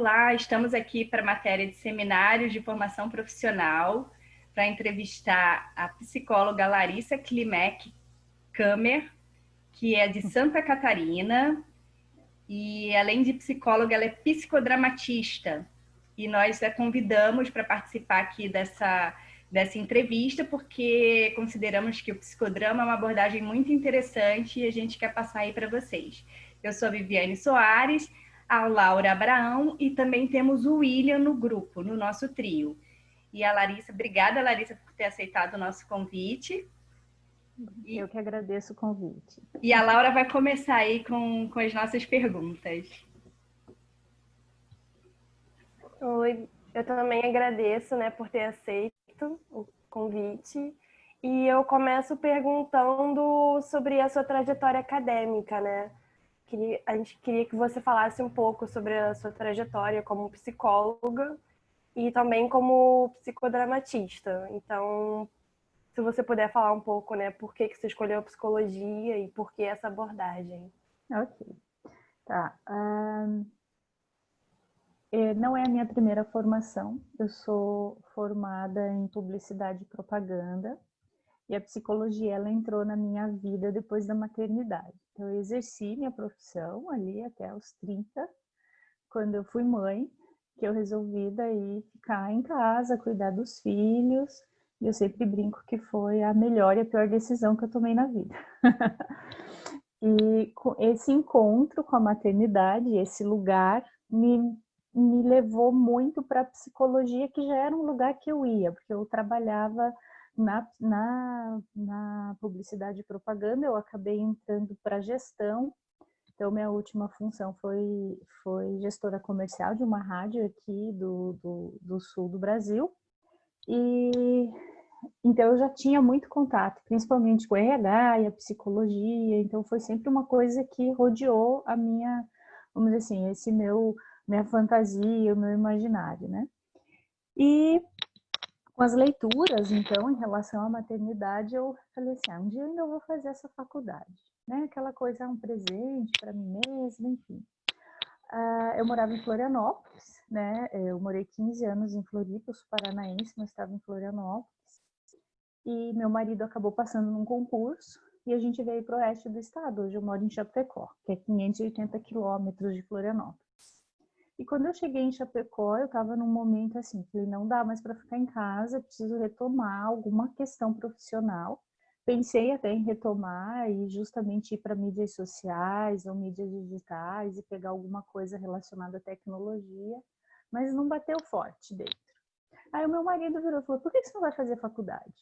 Olá, estamos aqui para a matéria de seminários de formação profissional para entrevistar a psicóloga Larissa Klimek Kamer, que é de Santa Catarina, e além de psicóloga, ela é psicodramatista. E nós a convidamos para participar aqui dessa entrevista, porque consideramos que o psicodrama é uma abordagem muito interessante e a gente quer passar aí para vocês. Eu sou a Viviane Soares, a Laura Abraão e também temos o William no grupo, no nosso trio. E a Larissa, obrigada, Larissa, por ter aceitado o nosso convite. Eu que agradeço o convite. E a Laura vai começar aí com as nossas perguntas. Oi, eu também agradeço, né, por ter aceito o convite. E eu começo perguntando sobre a sua trajetória acadêmica, né? A gente queria que você falasse um pouco sobre a sua trajetória como psicóloga e também como psicodramatista. Então, se você puder falar um pouco, né, por que você escolheu a psicologia e por que essa abordagem. Ok, tá. Não é a minha primeira formação, eu sou formada em publicidade e propaganda, e a psicologia ela entrou na minha vida depois da maternidade. Então, eu exerci minha profissão ali até os 30, quando eu fui mãe, que eu resolvi daí ficar em casa, cuidar dos filhos, e eu sempre brinco que foi a melhor e a pior decisão que eu tomei na vida. E esse encontro com a maternidade, esse lugar, me levou muito para a psicologia, que já era um lugar que eu ia, porque eu trabalhava na publicidade e propaganda, eu acabei entrando para gestão. Então, minha última função foi gestora comercial de uma rádio aqui do sul do Brasil. E então eu já tinha muito contato, principalmente com o RH e a psicologia, então foi sempre uma coisa que rodeou a minha, vamos dizer assim, minha fantasia, o meu imaginário, né? E com as leituras, então, em relação à maternidade, eu falei assim, um dia eu ainda vou fazer essa faculdade, né? Aquela coisa, um presente para mim mesma, enfim. Eu morava em Florianópolis, né? Eu morei 15 anos em Floripa, eu sou paranaense, mas estava em Florianópolis. E meu marido acabou passando num concurso e a gente veio para o oeste do estado. Hoje eu moro em Chapecó, que é 580 quilômetros de Florianópolis. E quando eu cheguei em Chapecó, eu estava num momento assim, falei, não dá mais para ficar em casa, preciso retomar alguma questão profissional. Pensei até em retomar e justamente ir para mídias sociais ou mídias digitais e pegar alguma coisa relacionada à tecnologia, mas não bateu forte dentro. Aí o meu marido virou e falou, por que você não vai fazer faculdade?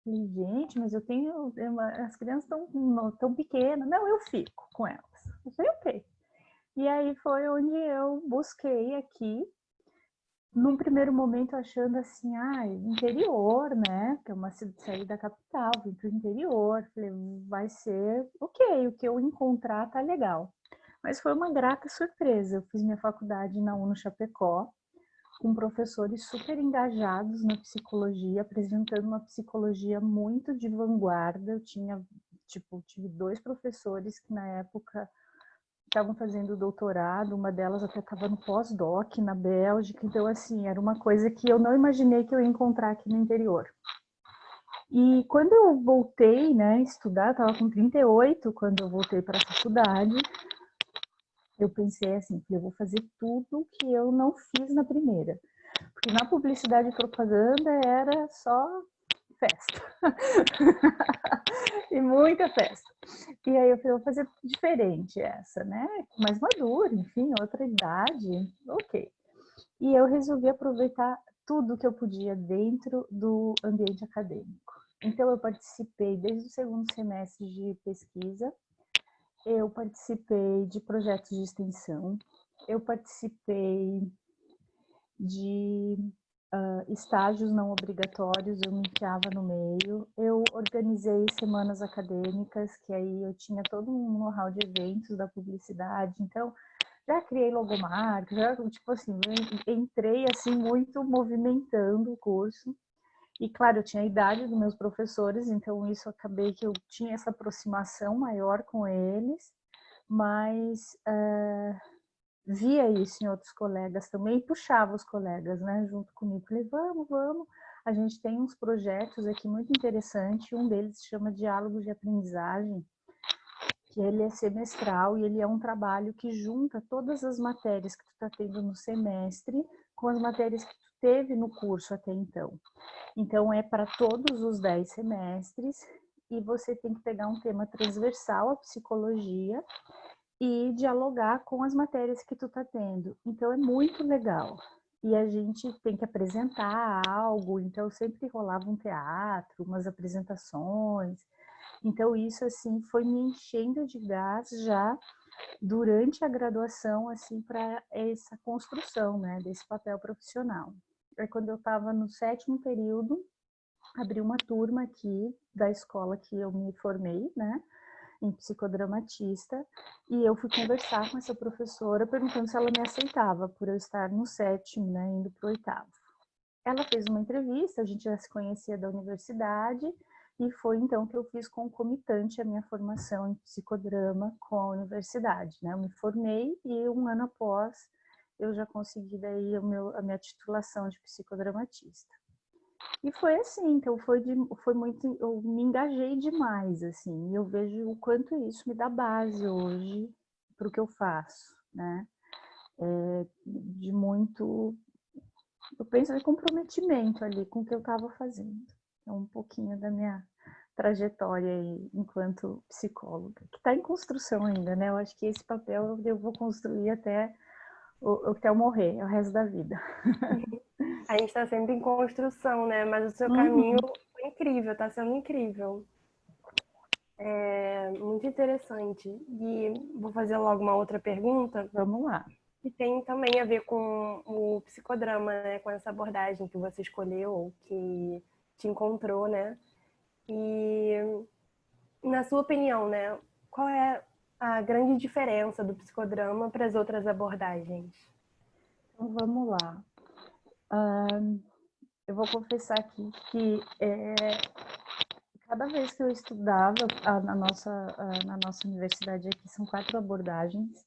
Eu falei, gente, mas as crianças tão pequenas. Não, eu fico com elas. Eu falei, ok. E aí foi onde eu busquei aqui, num primeiro momento achando assim, interior, né? Que é uma saída da capital, vim pro interior. Falei, vai ser ok, o que eu encontrar tá legal. Mas foi uma grata surpresa. Eu fiz minha faculdade na UNO Chapecó, com professores super engajados na psicologia, apresentando uma psicologia muito de vanguarda. Eu tive 2 professores que na época estavam fazendo doutorado, uma delas até estava no pós-doc na Bélgica, então assim, era uma coisa que eu não imaginei que eu ia encontrar aqui no interior. E quando eu voltei, né, estudar, estava com 38 quando eu voltei para a faculdade, eu pensei assim, eu vou fazer tudo que eu não fiz na primeira. Porque na publicidade e propaganda era só festa. E muita festa. E aí eu falei, vou fazer diferente essa, né? Mais madura, enfim, outra idade, ok. E eu resolvi aproveitar tudo que eu podia dentro do ambiente acadêmico. Então eu participei desde o segundo semestre de pesquisa, eu participei de projetos de extensão, eu participei de estágios não obrigatórios, eu me enfiava no meio. Eu organizei semanas acadêmicas, que aí eu tinha todo um know-how de eventos da publicidade, então já criei logomarca, já, tipo assim, entrei assim muito movimentando o curso. E claro, eu tinha a idade dos meus professores, então isso acabei que eu tinha essa aproximação maior com eles, mas via isso em outros colegas também e puxava os colegas, né, junto comigo. Falei, vamos. A gente tem uns projetos aqui muito interessantes, um deles se chama Diálogos de Aprendizagem, que ele é semestral e ele é um trabalho que junta todas as matérias que tu está tendo no semestre com as matérias que tu teve no curso até então. Então, é para todos os 10 semestres e você tem que pegar um tema transversal à psicologia e dialogar com as matérias que tu está tendo. Então, é muito legal. E a gente tem que apresentar algo, então sempre rolava um teatro, umas apresentações. Então, isso, assim, foi me enchendo de gás já durante a graduação, assim, para essa construção, né, desse papel profissional. Aí, quando eu estava no 7º período, abri uma turma aqui da escola que eu me formei, né, em psicodramatista, e eu fui conversar com essa professora perguntando se ela me aceitava por eu estar no 7º, né, indo para o 8º. Ela fez uma entrevista, a gente já se conhecia da universidade, e foi então que eu fiz concomitante a minha formação em psicodrama com a universidade, né? Eu me formei e um ano após eu já consegui daí a minha titulação de psicodramatista. E foi assim, então foi muito, eu me engajei demais, assim, e eu vejo o quanto isso me dá base hoje para o que eu faço, né? De muito, eu penso de comprometimento ali com o que eu estava fazendo. É um pouquinho da minha trajetória aí enquanto psicóloga, que está em construção ainda, né? Eu acho que esse papel eu vou construir até eu morrer, o resto da vida. A gente está sempre em construção, né? Mas o seu caminho foi incrível, está sendo incrível. É muito interessante. E vou fazer logo uma outra pergunta. Vamos lá. Que tem também a ver com o psicodrama, né? Com essa abordagem que você escolheu, ou que te encontrou, né? E, na sua opinião, né? Qual é a grande diferença do psicodrama para as outras abordagens? Então, vamos lá. Eu vou confessar aqui que cada vez que eu estudava na nossa universidade aqui, são 4 abordagens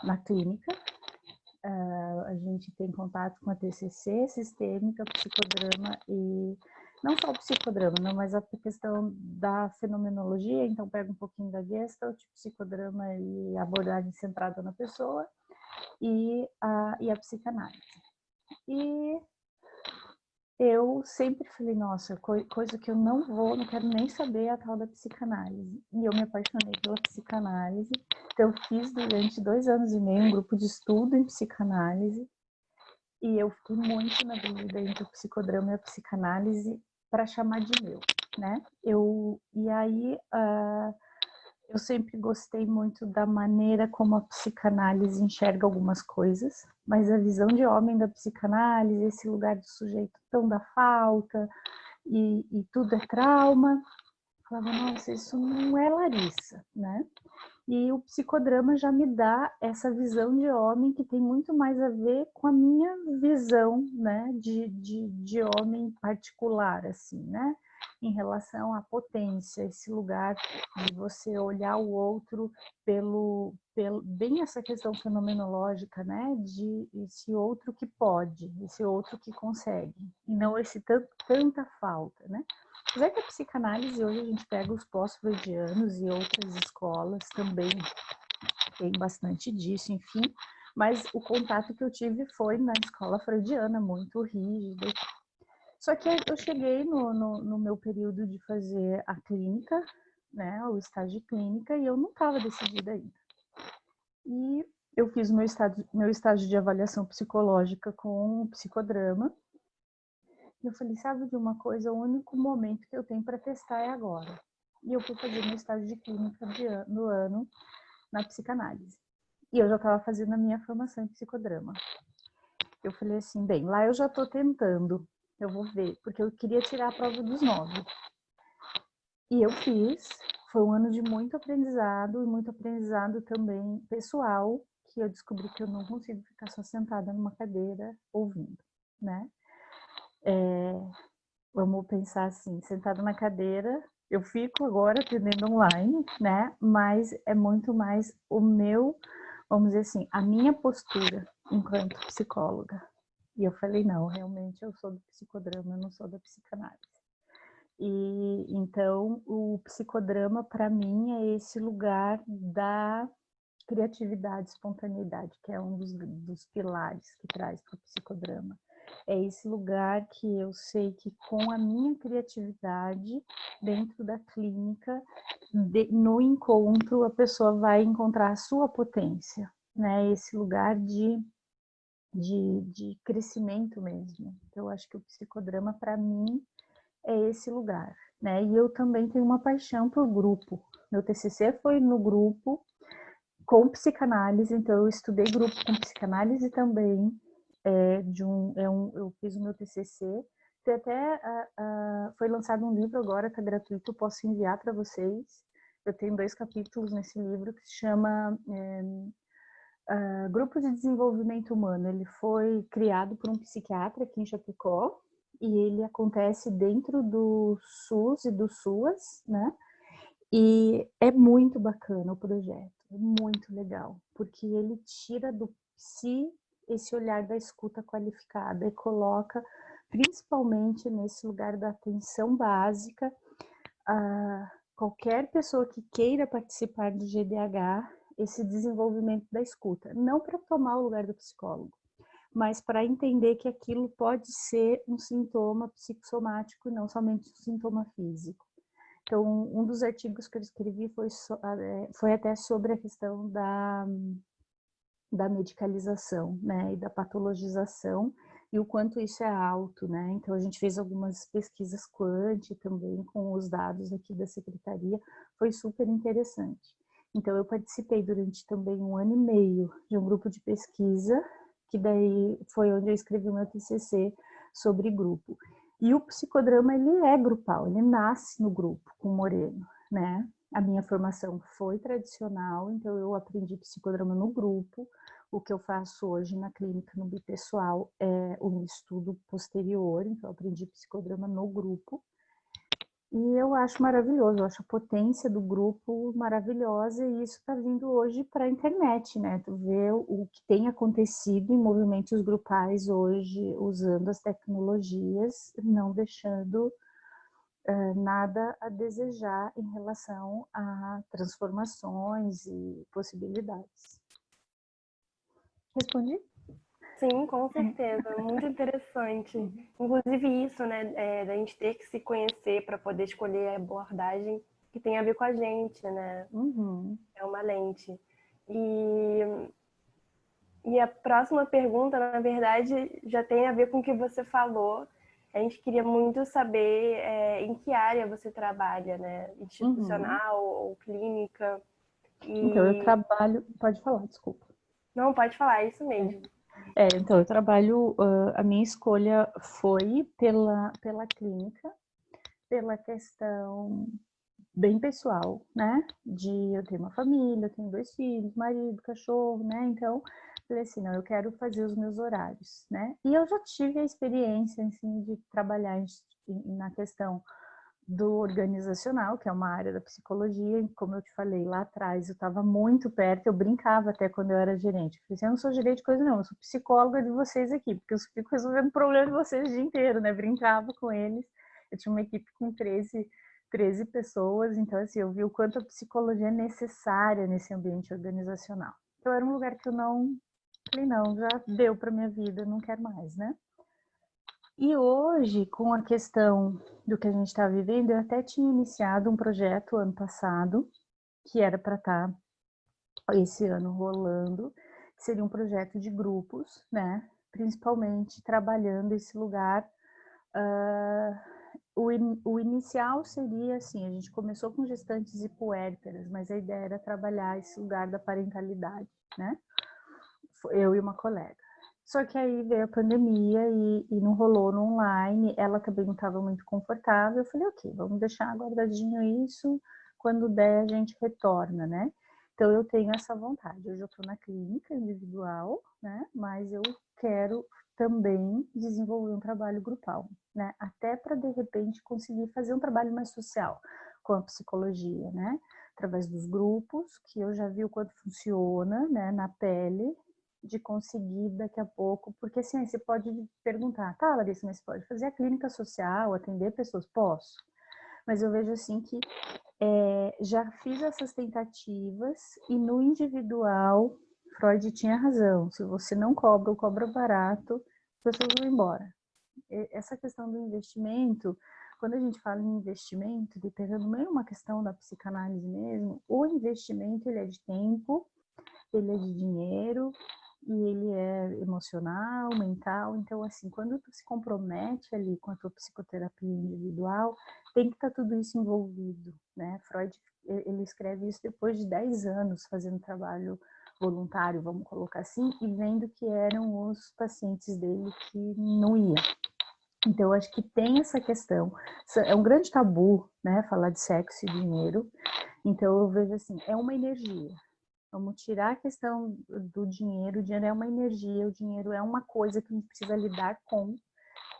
na clínica. A gente tem contato com a TCC, sistêmica, psicodrama e não só o psicodrama, não, mas a questão da fenomenologia, então pega um pouquinho da Gestalt, psicodrama e abordagem centrada na pessoa e a psicanálise. E eu sempre falei, nossa, coisa que eu não quero nem saber é a tal da psicanálise. E eu me apaixonei pela psicanálise. Então, eu fiz durante 2 anos e meio um grupo de estudo em psicanálise. E eu fiquei muito na dúvida entre o psicodrama e a psicanálise para chamar de meu, né? E aí, eu sempre gostei muito da maneira como a psicanálise enxerga algumas coisas, mas a visão de homem da psicanálise, esse lugar do sujeito tão da falta, e tudo é trauma, eu falava, nossa, isso não é Larissa, né? E o psicodrama já me dá essa visão de homem que tem muito mais a ver com a minha visão, né, de homem particular, assim, né? Em relação à potência, esse lugar de você olhar o outro bem essa questão fenomenológica, né? De esse outro que pode, esse outro que consegue, e não esse tanta falta, né? Apesar que a psicanálise hoje a gente pega os pós-freudianos e outras escolas também tem bastante disso, enfim, mas o contato que eu tive foi na escola freudiana, muito rígida. Só que eu cheguei no meu período de fazer a clínica, né, o estágio de clínica, e eu não estava decidida ainda. E eu fiz meu estágio de avaliação psicológica com o psicodrama. E eu falei, sabe de uma coisa, o único momento que eu tenho para testar é agora. E eu fui fazer meu estágio de clínica no ano na psicanálise. E eu já estava fazendo a minha formação em psicodrama. Eu falei assim, bem, lá eu já estou tentando, eu vou ver, porque eu queria tirar a prova dos 9. E eu fiz, foi um ano de muito aprendizado também pessoal, que eu descobri que eu não consigo ficar só sentada numa cadeira ouvindo, né? Vamos pensar assim, sentada na cadeira, eu fico agora atendendo online, né? Mas é muito mais o meu vamos dizer assim, a minha postura enquanto psicóloga. E eu falei, não, realmente eu sou do psicodrama, eu não sou da psicanálise. E então o psicodrama para mim é esse lugar da criatividade, espontaneidade, que é um dos pilares que traz para o psicodrama. É esse lugar que eu sei que com a minha criatividade dentro da clínica, no encontro, a pessoa vai encontrar a sua potência, né? Esse lugar de crescimento mesmo. Então, eu acho que o psicodrama, para mim, é esse lugar, né? E eu também tenho uma paixão por grupo. Meu TCC foi no grupo, com psicanálise, então eu estudei grupo com psicanálise também, eu fiz o meu TCC, tem até, foi lançado um livro agora, está gratuito, eu posso enviar para vocês, eu tenho 2 capítulos nesse livro que se chama Grupo de Desenvolvimento Humano. Ele foi criado por um psiquiatra aqui em Chapecó, e ele acontece dentro do SUS e do SUAS, né? E é muito bacana o projeto, é muito legal, porque ele tira do psi esse olhar da escuta qualificada e coloca principalmente nesse lugar da atenção básica a qualquer pessoa que queira participar do GDH, esse desenvolvimento da escuta, não para tomar o lugar do psicólogo, mas para entender que aquilo pode ser um sintoma psicossomático e não somente um sintoma físico. Então, um dos artigos que eu escrevi foi até sobre a questão da medicalização, né, e da patologização, e o quanto isso é alto, né? Então, a gente fez algumas pesquisas quant também com os dados aqui da secretaria, foi super interessante. Então, eu participei durante também 1 ano e meio de um grupo de pesquisa, que daí foi onde eu escrevi o meu TCC sobre grupo. E o psicodrama, ele é grupal, ele nasce no grupo, com o Moreno, né? A minha formação foi tradicional, então eu aprendi psicodrama no grupo. O que eu faço hoje na clínica, no bipessoal, é um estudo posterior, então eu aprendi psicodrama no grupo. E eu acho maravilhoso, eu acho a potência do grupo maravilhosa, e isso está vindo hoje para a internet, né? Tu vê o que tem acontecido em movimentos grupais hoje, usando as tecnologias, não deixando nada a desejar em relação a transformações e possibilidades. Respondi? Sim, com certeza, muito interessante. Inclusive isso, né, da gente ter que se conhecer para poder escolher a abordagem que tem a ver com a gente, né? Uhum. É uma lente. E a próxima pergunta, na verdade, já tem a ver com o que você falou. A gente queria muito saber em que área você trabalha, né? Institucional ou clínica. Então, eu trabalho... Pode falar, desculpa. Não, pode falar, é isso mesmo. Então, eu trabalho... a minha escolha foi pela clínica, pela questão bem pessoal, né? Eu tenho uma família, eu tenho 2 filhos, marido, cachorro, né? Então, falei assim, não, eu quero fazer os meus horários, né? E eu já tive a experiência, assim, de trabalhar na questão do organizacional, que é uma área da psicologia, e como eu te falei lá atrás, eu estava muito perto, eu brincava até quando eu era gerente. Eu falei assim, eu não sou gerente de coisa não, eu sou psicóloga de vocês aqui, porque eu fico resolvendo o problema de vocês o dia inteiro, né? Brincava com eles. Eu tinha uma equipe com 13 pessoas, então assim, eu vi o quanto a psicologia é necessária nesse ambiente organizacional. Então era um lugar que eu não, falei, não, já deu para minha vida, não quero mais, né? E hoje, com a questão do que a gente está vivendo, eu até tinha iniciado um projeto ano passado, que era para estar esse ano rolando, que seria um projeto de grupos, né? Principalmente trabalhando esse lugar. O inicial seria assim, a gente começou com gestantes e puérperas, mas a ideia era trabalhar esse lugar da parentalidade, né? Eu e uma colega. Só que aí veio a pandemia e não rolou no online, ela também não estava muito confortável, eu falei, ok, vamos deixar guardadinho isso, quando der a gente retorna, né? Então eu tenho essa vontade, hoje eu estou na clínica individual, né? Mas eu quero também desenvolver um trabalho grupal, né? Até para de repente conseguir fazer um trabalho mais social com a psicologia, né? através dos grupos, que eu já vi o quanto funciona, né, na pele, de conseguir daqui a pouco, porque assim, você pode perguntar, tá, Larissa, mas você pode fazer a clínica social, atender pessoas? Posso. Mas eu vejo assim que já fiz essas tentativas e no individual, Freud tinha razão, se você não cobra ou cobra barato, as pessoas vão embora. Essa questão do investimento, quando a gente fala em investimento, dependendo meio uma questão da psicanálise mesmo, o investimento ele é de tempo, ele é de dinheiro e ele é emocional, mental. Então, assim, quando tu se compromete ali com a tua psicoterapia individual, tem que estar tudo isso envolvido, né? Freud, ele escreve isso depois de 10 anos fazendo trabalho voluntário, vamos colocar assim, e vendo que eram os pacientes dele que não iam. Então, eu acho que tem essa questão. É um grande tabu, né, falar de sexo e dinheiro. Então, eu vejo assim, é uma energia. Vamos tirar a questão do dinheiro. O dinheiro é uma energia, o dinheiro é uma coisa que a gente precisa lidar com,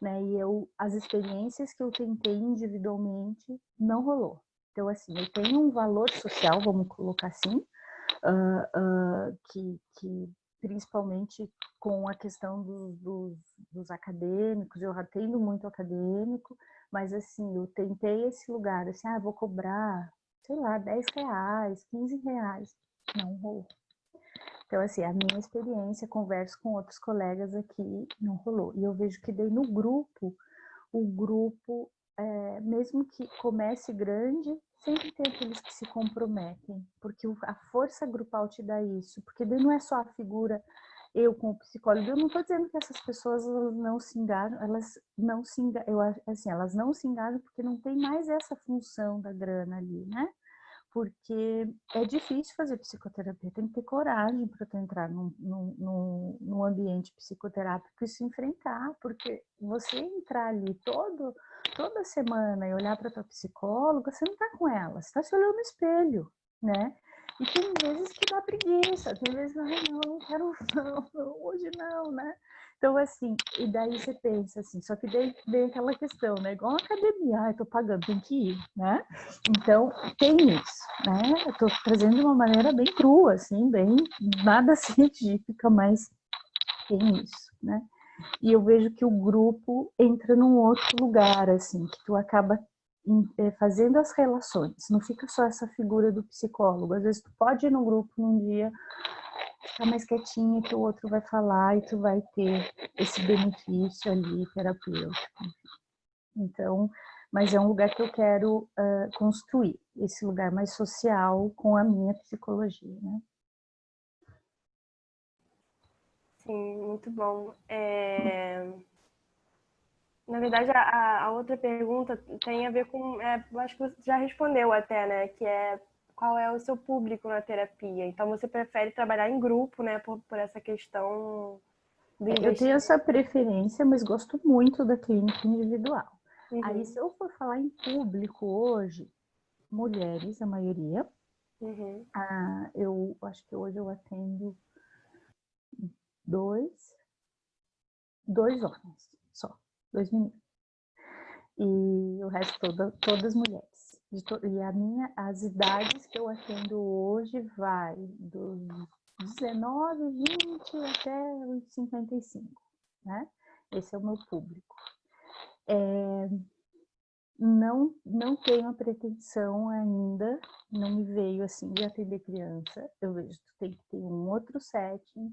né? E as experiências que eu tentei individualmente, não rolou. Então, assim, eu tenho um valor social, vamos colocar assim, que principalmente com a questão dos acadêmicos, eu atendo muito acadêmico, mas assim, eu tentei esse lugar, assim, vou cobrar, sei lá, R$10, R$15, não rolou. Então, assim, a minha experiência, converso com outros colegas aqui, não rolou. E eu vejo que daí no grupo, o grupo, mesmo que comece grande, sempre tem aqueles que se comprometem, porque a força grupal te dá isso, porque daí não é só a figura, eu como psicóloga, eu não estou dizendo que essas pessoas não se engajam, elas não se engajam, eu acho assim, elas não se engajam porque não tem mais essa função da grana ali, né? Porque é difícil fazer psicoterapia, tem que ter coragem para tu entrar num ambiente psicoterápico e se enfrentar, porque você entrar ali toda semana e olhar para tua psicóloga, você não tá com ela, você tá se olhando no espelho, né? E tem vezes que dá preguiça, tem vezes que não quero não, hoje não, né? Então, assim, e daí você pensa assim, só que daí vem aquela questão, né? Igual a academia, eu tô pagando, tem que ir, né? Então, tem isso, né? Eu tô trazendo de uma maneira bem crua, assim, bem nada científica, mas tem isso, né? E eu vejo que o grupo entra num outro lugar, assim, que tu acaba fazendo as relações, não fica só essa figura do psicólogo. Às vezes tu pode ir no grupo num dia, ficar mais quietinha que o outro vai falar e tu vai ter esse benefício ali terapêutico. Então, mas é um lugar que eu quero construir, esse lugar mais social com a minha psicologia, né? Sim, muito bom. Na verdade, a outra pergunta tem a ver com, eu acho que você já respondeu até, né, que é qual é o seu público na terapia. Então, você prefere trabalhar em grupo, né, por essa questão do Eu tenho investimento. essa preferência, mas gosto muito da clínica individual. Uhum. Aí, se eu for falar em público hoje, mulheres, a maioria. Uhum. Eu acho que hoje eu atendo dois homens só, 2 meninos. E o resto todas mulheres. E as idades que eu atendo hoje vai dos 19, 20 até os 55, né? Esse é o meu público. Não tenho a pretensão ainda, não me veio assim de atender criança. Eu vejo que tu tem que ter um outro setting,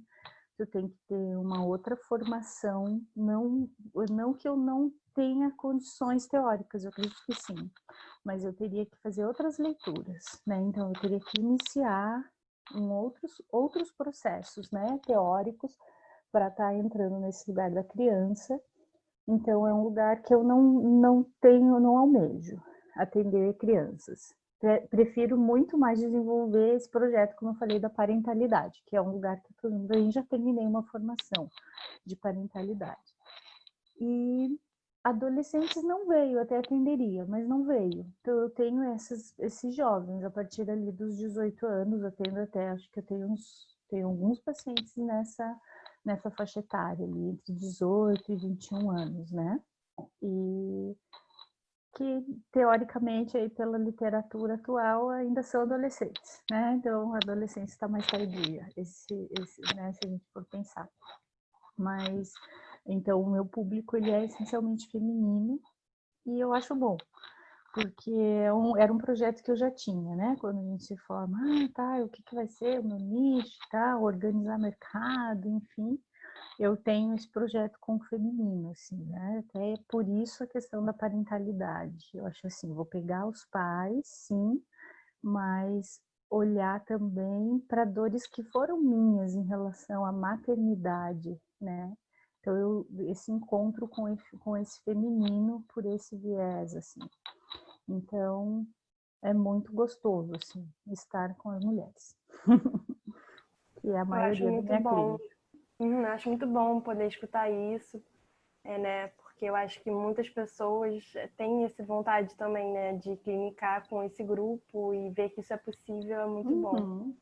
tu tem que ter uma outra formação, não que eu não tenha condições teóricas, eu acredito que sim, mas eu teria que fazer outras leituras, né? Então eu teria que iniciar em outros processos, né, teóricos, para estar entrando nesse lugar da criança. Então, é um lugar que eu não almejo atender crianças. Prefiro muito mais desenvolver esse projeto, como eu falei, da parentalidade, que é um lugar que eu também já terminei uma formação de parentalidade. E adolescentes não veio, até atenderia, mas não veio. Então, eu tenho esses jovens, a partir ali dos 18 anos, eu atendo até, acho que eu tenho alguns pacientes nessa faixa etária ali, entre 18 e 21 anos, né? E que teoricamente aí pela literatura atual ainda são adolescentes, né? Então a adolescência está mais tardia, né, se a gente for pensar. Mas então o meu público ele é essencialmente feminino e eu acho bom, porque era um projeto que eu já tinha, né? Quando a gente se forma, tá, o que vai ser o meu nicho, tá, organizar mercado, enfim. Eu tenho esse projeto com o feminino, assim, né? Até por isso a questão da parentalidade. Eu acho assim, vou pegar os pais, sim, mas olhar também para dores que foram minhas em relação à maternidade, né? Então, esse encontro com esse feminino por esse viés, assim. Então, é muito gostoso, assim, estar com as mulheres. E é a Eu acho maioria da muito minha bom. clínica. Acho muito bom poder escutar isso, né? Porque eu acho que muitas pessoas têm essa vontade também, né? De clinicar com esse grupo e ver que isso é possível é muito bom.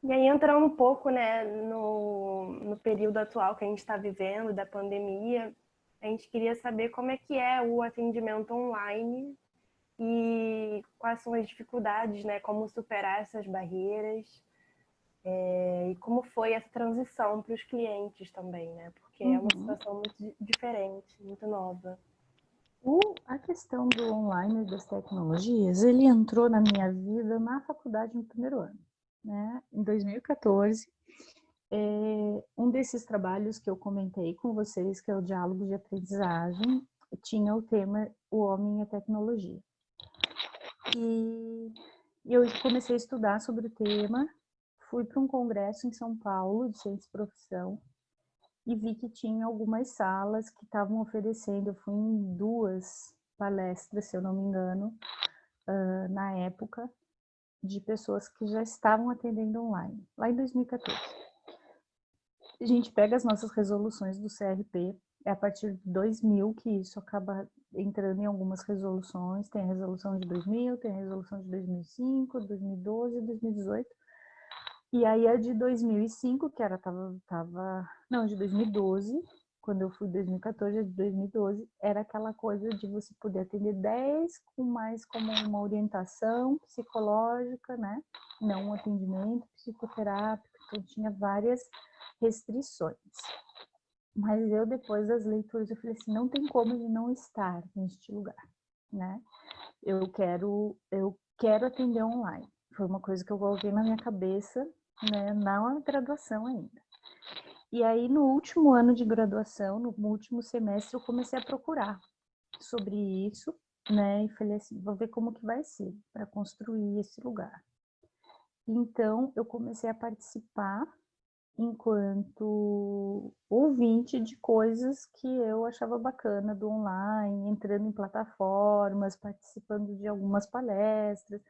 E aí, entrando um pouco, né, no período atual que a gente está vivendo, da pandemia, a gente queria saber como é que é o atendimento online e quais são as dificuldades, né, como superar essas barreiras, e como foi essa transição para os clientes também, né, porque é uma situação muito diferente, muito nova. A questão do online e das tecnologias, ele entrou na minha vida na faculdade no primeiro ano, né? Em 2014, um desses trabalhos que eu comentei com vocês, que é o diálogo de aprendizagem, tinha o tema O Homem e a Tecnologia. E eu comecei a estudar sobre o tema, fui para um congresso em São Paulo de ciência e profissão, e vi que tinha algumas salas que estavam oferecendo, eu fui em 2 palestras, se eu não me engano, na época, de pessoas que já estavam atendendo online, lá em 2014. A gente pega as nossas resoluções do CRP, é a partir de 2000 que isso acaba entrando em algumas resoluções, tem a resolução de 2000, tem a resolução de 2005, 2012, 2018, e aí a de 2005, que era, não, de 2012, quando eu fui em 2014, a de 2012, era aquela coisa de você poder atender 10, com mais como uma orientação psicológica, né? Não um atendimento psicoterápico, então tinha várias restrições. Mas eu, depois das leituras, eu falei assim, não tem como ele não estar neste lugar, né? Eu quero atender online. Foi uma coisa que eu coloquei na minha cabeça, né, na graduação ainda. E aí, no último ano de graduação, no último semestre, eu comecei a procurar sobre isso, né, e falei assim, vou ver como que vai ser para construir esse lugar. Então, eu comecei a participar enquanto ouvinte de coisas que eu achava bacana do online, entrando em plataformas, participando de algumas palestras.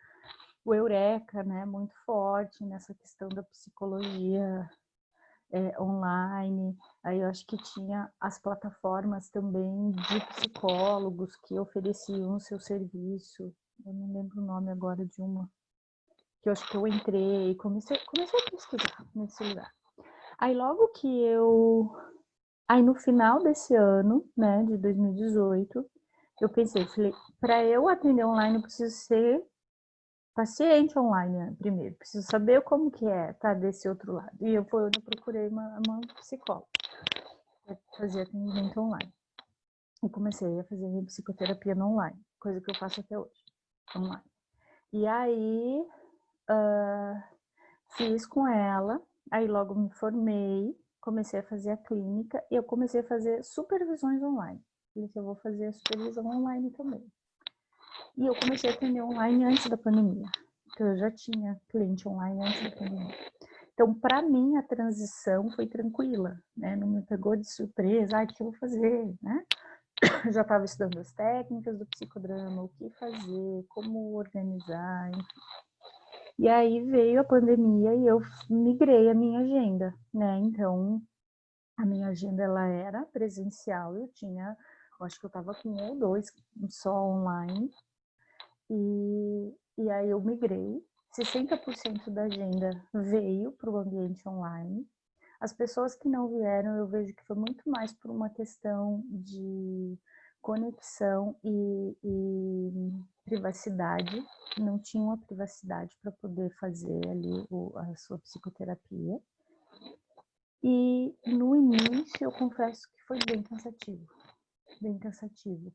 O Eureka, né, muito forte nessa questão da psicologia online. Aí eu acho que tinha as plataformas também de psicólogos que ofereciam o seu serviço. Eu não lembro o nome agora de uma, que eu acho que eu entrei, comecei a pesquisar nesse lugar. Aí logo que aí no final desse ano, né, de 2018, eu pensei, falei, para eu atender online eu preciso ser paciente online, né, primeiro, preciso saber como que é estar desse outro lado. E eu procurei uma psicóloga para fazer atendimento online. E comecei a fazer minha psicoterapia no online, coisa que eu faço até hoje, online. E aí, fiz com ela, aí logo me formei, comecei a fazer a clínica e eu comecei a fazer supervisões online. Falei que eu vou fazer a supervisão online também. E eu comecei a atender online antes da pandemia. Então, eu já tinha cliente online antes da pandemia. Então, para mim, a transição foi tranquila, né? Não me pegou de surpresa, o que eu vou fazer, né? Eu já estava estudando as técnicas do psicodrama, o que fazer, como organizar, enfim. E aí veio a pandemia e eu migrei a minha agenda, né? Então, a minha agenda, ela era presencial, eu acho que eu estava com 1 ou 2 só online, e aí eu migrei, 60% da agenda veio para o ambiente online, As pessoas que não vieram, eu vejo que foi muito mais por uma questão de conexão e privacidade. Não tinham a privacidade para poder fazer ali a sua psicoterapia. E no início, eu confesso que foi bem cansativo,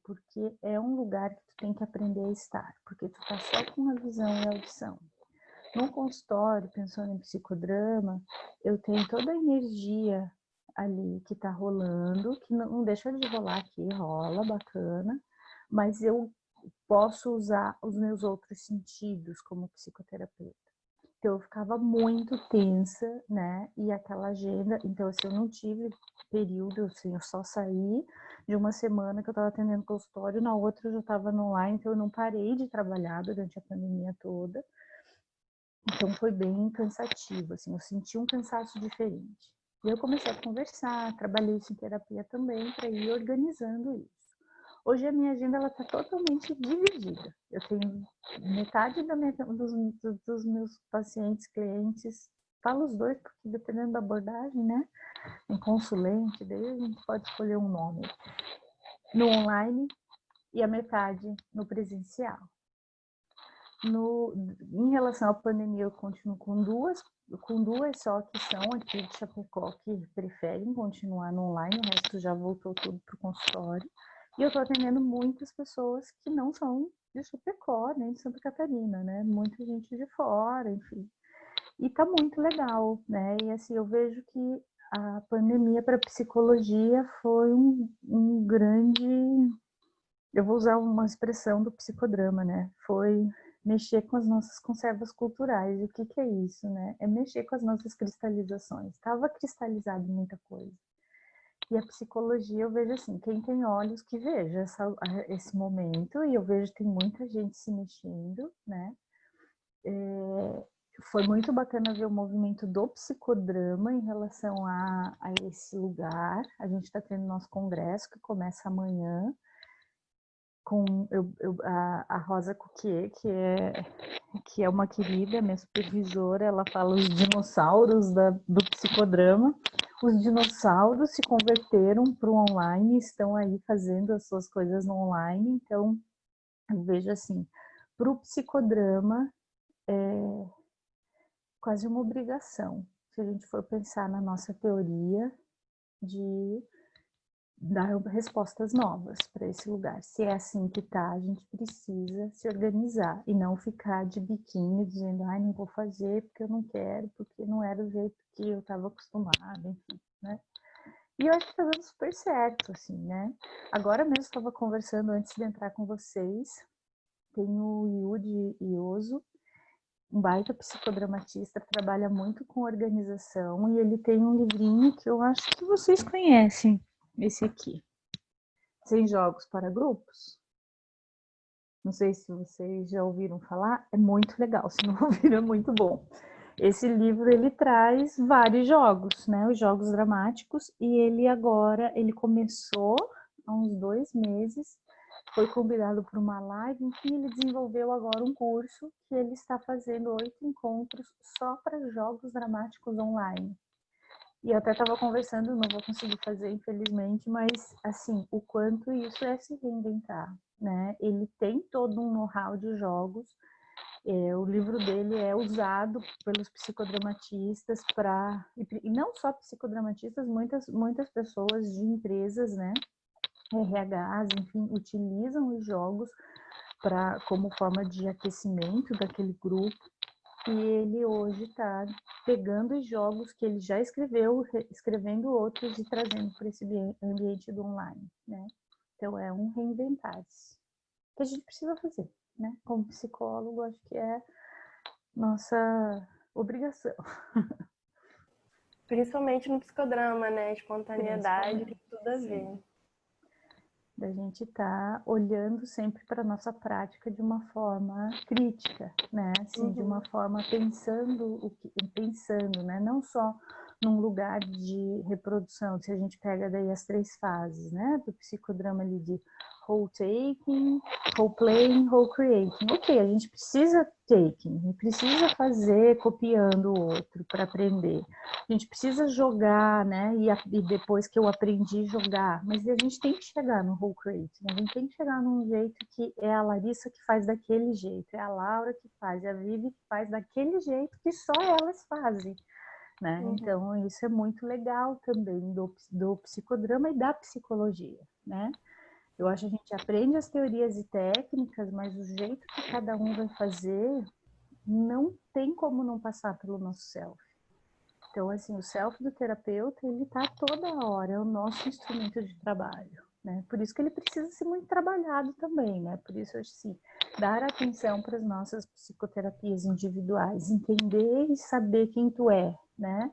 porque é um lugar que tu tem que aprender a estar, porque tu tá só com a visão e a audição. No consultório, pensando em psicodrama, eu tenho toda a energia ali que tá rolando, que não deixa de rolar aqui, rola, bacana, mas eu posso usar os meus outros sentidos como psicoterapeuta. Então, eu ficava muito tensa, né? E aquela agenda, então, assim, eu não tive período, assim, eu só saí de uma semana que eu estava atendendo consultório, na outra eu já estava no online, então eu não parei de trabalhar durante a pandemia toda. Então, foi bem cansativo, assim, eu senti um cansaço diferente. E eu comecei a conversar, trabalhei isso em terapia também, para ir organizando isso. Hoje a minha agenda ela está totalmente dividida. Eu tenho metade dos meus pacientes, clientes, falo os dois, porque dependendo da abordagem, né? Em consulente, daí a gente pode escolher um nome. No online e a metade no presencial. Em relação à pandemia, eu continuo com duas só que são aqui de Chapecó, que preferem continuar no online, o resto já voltou tudo para o consultório. E eu estou atendendo muitas pessoas que não são de Chapecó, nem de Santa Catarina, né? Muita gente de fora, enfim. E tá muito legal, né? E assim, eu vejo que a pandemia para psicologia foi um grande... Eu vou usar uma expressão do psicodrama, né? Foi mexer com as nossas conservas culturais. E o que é isso, né? É mexer com as nossas cristalizações. Estava cristalizado muita coisa. E a psicologia, eu vejo assim, quem tem olhos que veja esse momento, e eu vejo que tem muita gente se mexendo, né? Foi muito bacana ver o movimento do psicodrama em relação a esse lugar. A gente está tendo nosso congresso, que começa amanhã, com a Rosa Cuquier, que é uma querida, minha supervisora, ela fala os dinossauros do psicodrama. Os dinossauros se converteram para o online, estão aí fazendo as suas coisas no online. Então, eu vejo assim, para o psicodrama é quase uma obrigação, se a gente for pensar na nossa teoria de dar respostas novas para esse lugar. Se é assim que tá, a gente precisa se organizar e não ficar de biquinho dizendo, ai, não vou fazer porque eu não quero, porque não era o jeito que eu estava acostumada, enfim, né? E eu acho que tá dando super certo, assim, né? Agora mesmo estava conversando antes de entrar com vocês, tem o Yudi Ioso, um baita psicodramatista, trabalha muito com organização, e ele tem um livrinho que eu acho que vocês conhecem, esse aqui. 100 jogos para grupos. Não sei se vocês já ouviram falar, é muito legal, se não ouviram é muito bom. Esse livro, ele traz vários jogos, né, os jogos dramáticos, e ele começou há uns 2 meses, foi convidado para uma live, enfim, ele desenvolveu agora um curso que ele está fazendo 8 encontros só para jogos dramáticos online. E eu até estava conversando, não vou conseguir fazer, infelizmente, mas, assim, o quanto isso é se reinventar, né? Ele tem todo um know-how de jogos, o livro dele é usado pelos psicodramatistas para... E não só psicodramatistas, muitas pessoas de empresas, né? RHs, enfim, utilizam os jogos como forma de aquecimento daquele grupo. E ele hoje está pegando os jogos que ele já escreveu, escrevendo outros e trazendo para esse ambiente do online, né? Então é um reinventar-se que a gente precisa fazer, né? Como psicólogo, acho que é nossa obrigação. Principalmente no psicodrama, né? Espontaneidade, tem tudo a ver. Da gente estar olhando sempre para a nossa prática de uma forma crítica, né? Assim, de uma forma pensando, né? Não só num lugar de reprodução, se a gente pega daí as 3 fases, né? Do psicodrama ali de whole taking, whole playing, whole creating. Ok, a gente precisa taking, a gente precisa fazer copiando o outro para aprender. A gente precisa jogar, né? E depois que eu aprendi jogar, mas a gente tem que chegar no whole creating, a gente tem que chegar num jeito que é a Larissa que faz daquele jeito, é a Laura que faz, é a Vivi que faz daquele jeito que só elas fazem. Né? Então, isso é muito legal também do psicodrama e da psicologia, né? Eu acho que a gente aprende as teorias e técnicas, mas o jeito que cada um vai fazer não tem como não passar pelo nosso self. Então, assim, o self do terapeuta, ele tá toda hora, é o nosso instrumento de trabalho, né? Por isso que ele precisa ser muito trabalhado também, né? Por isso, assim, dar atenção para as nossas psicoterapias individuais, entender e saber quem tu é, né?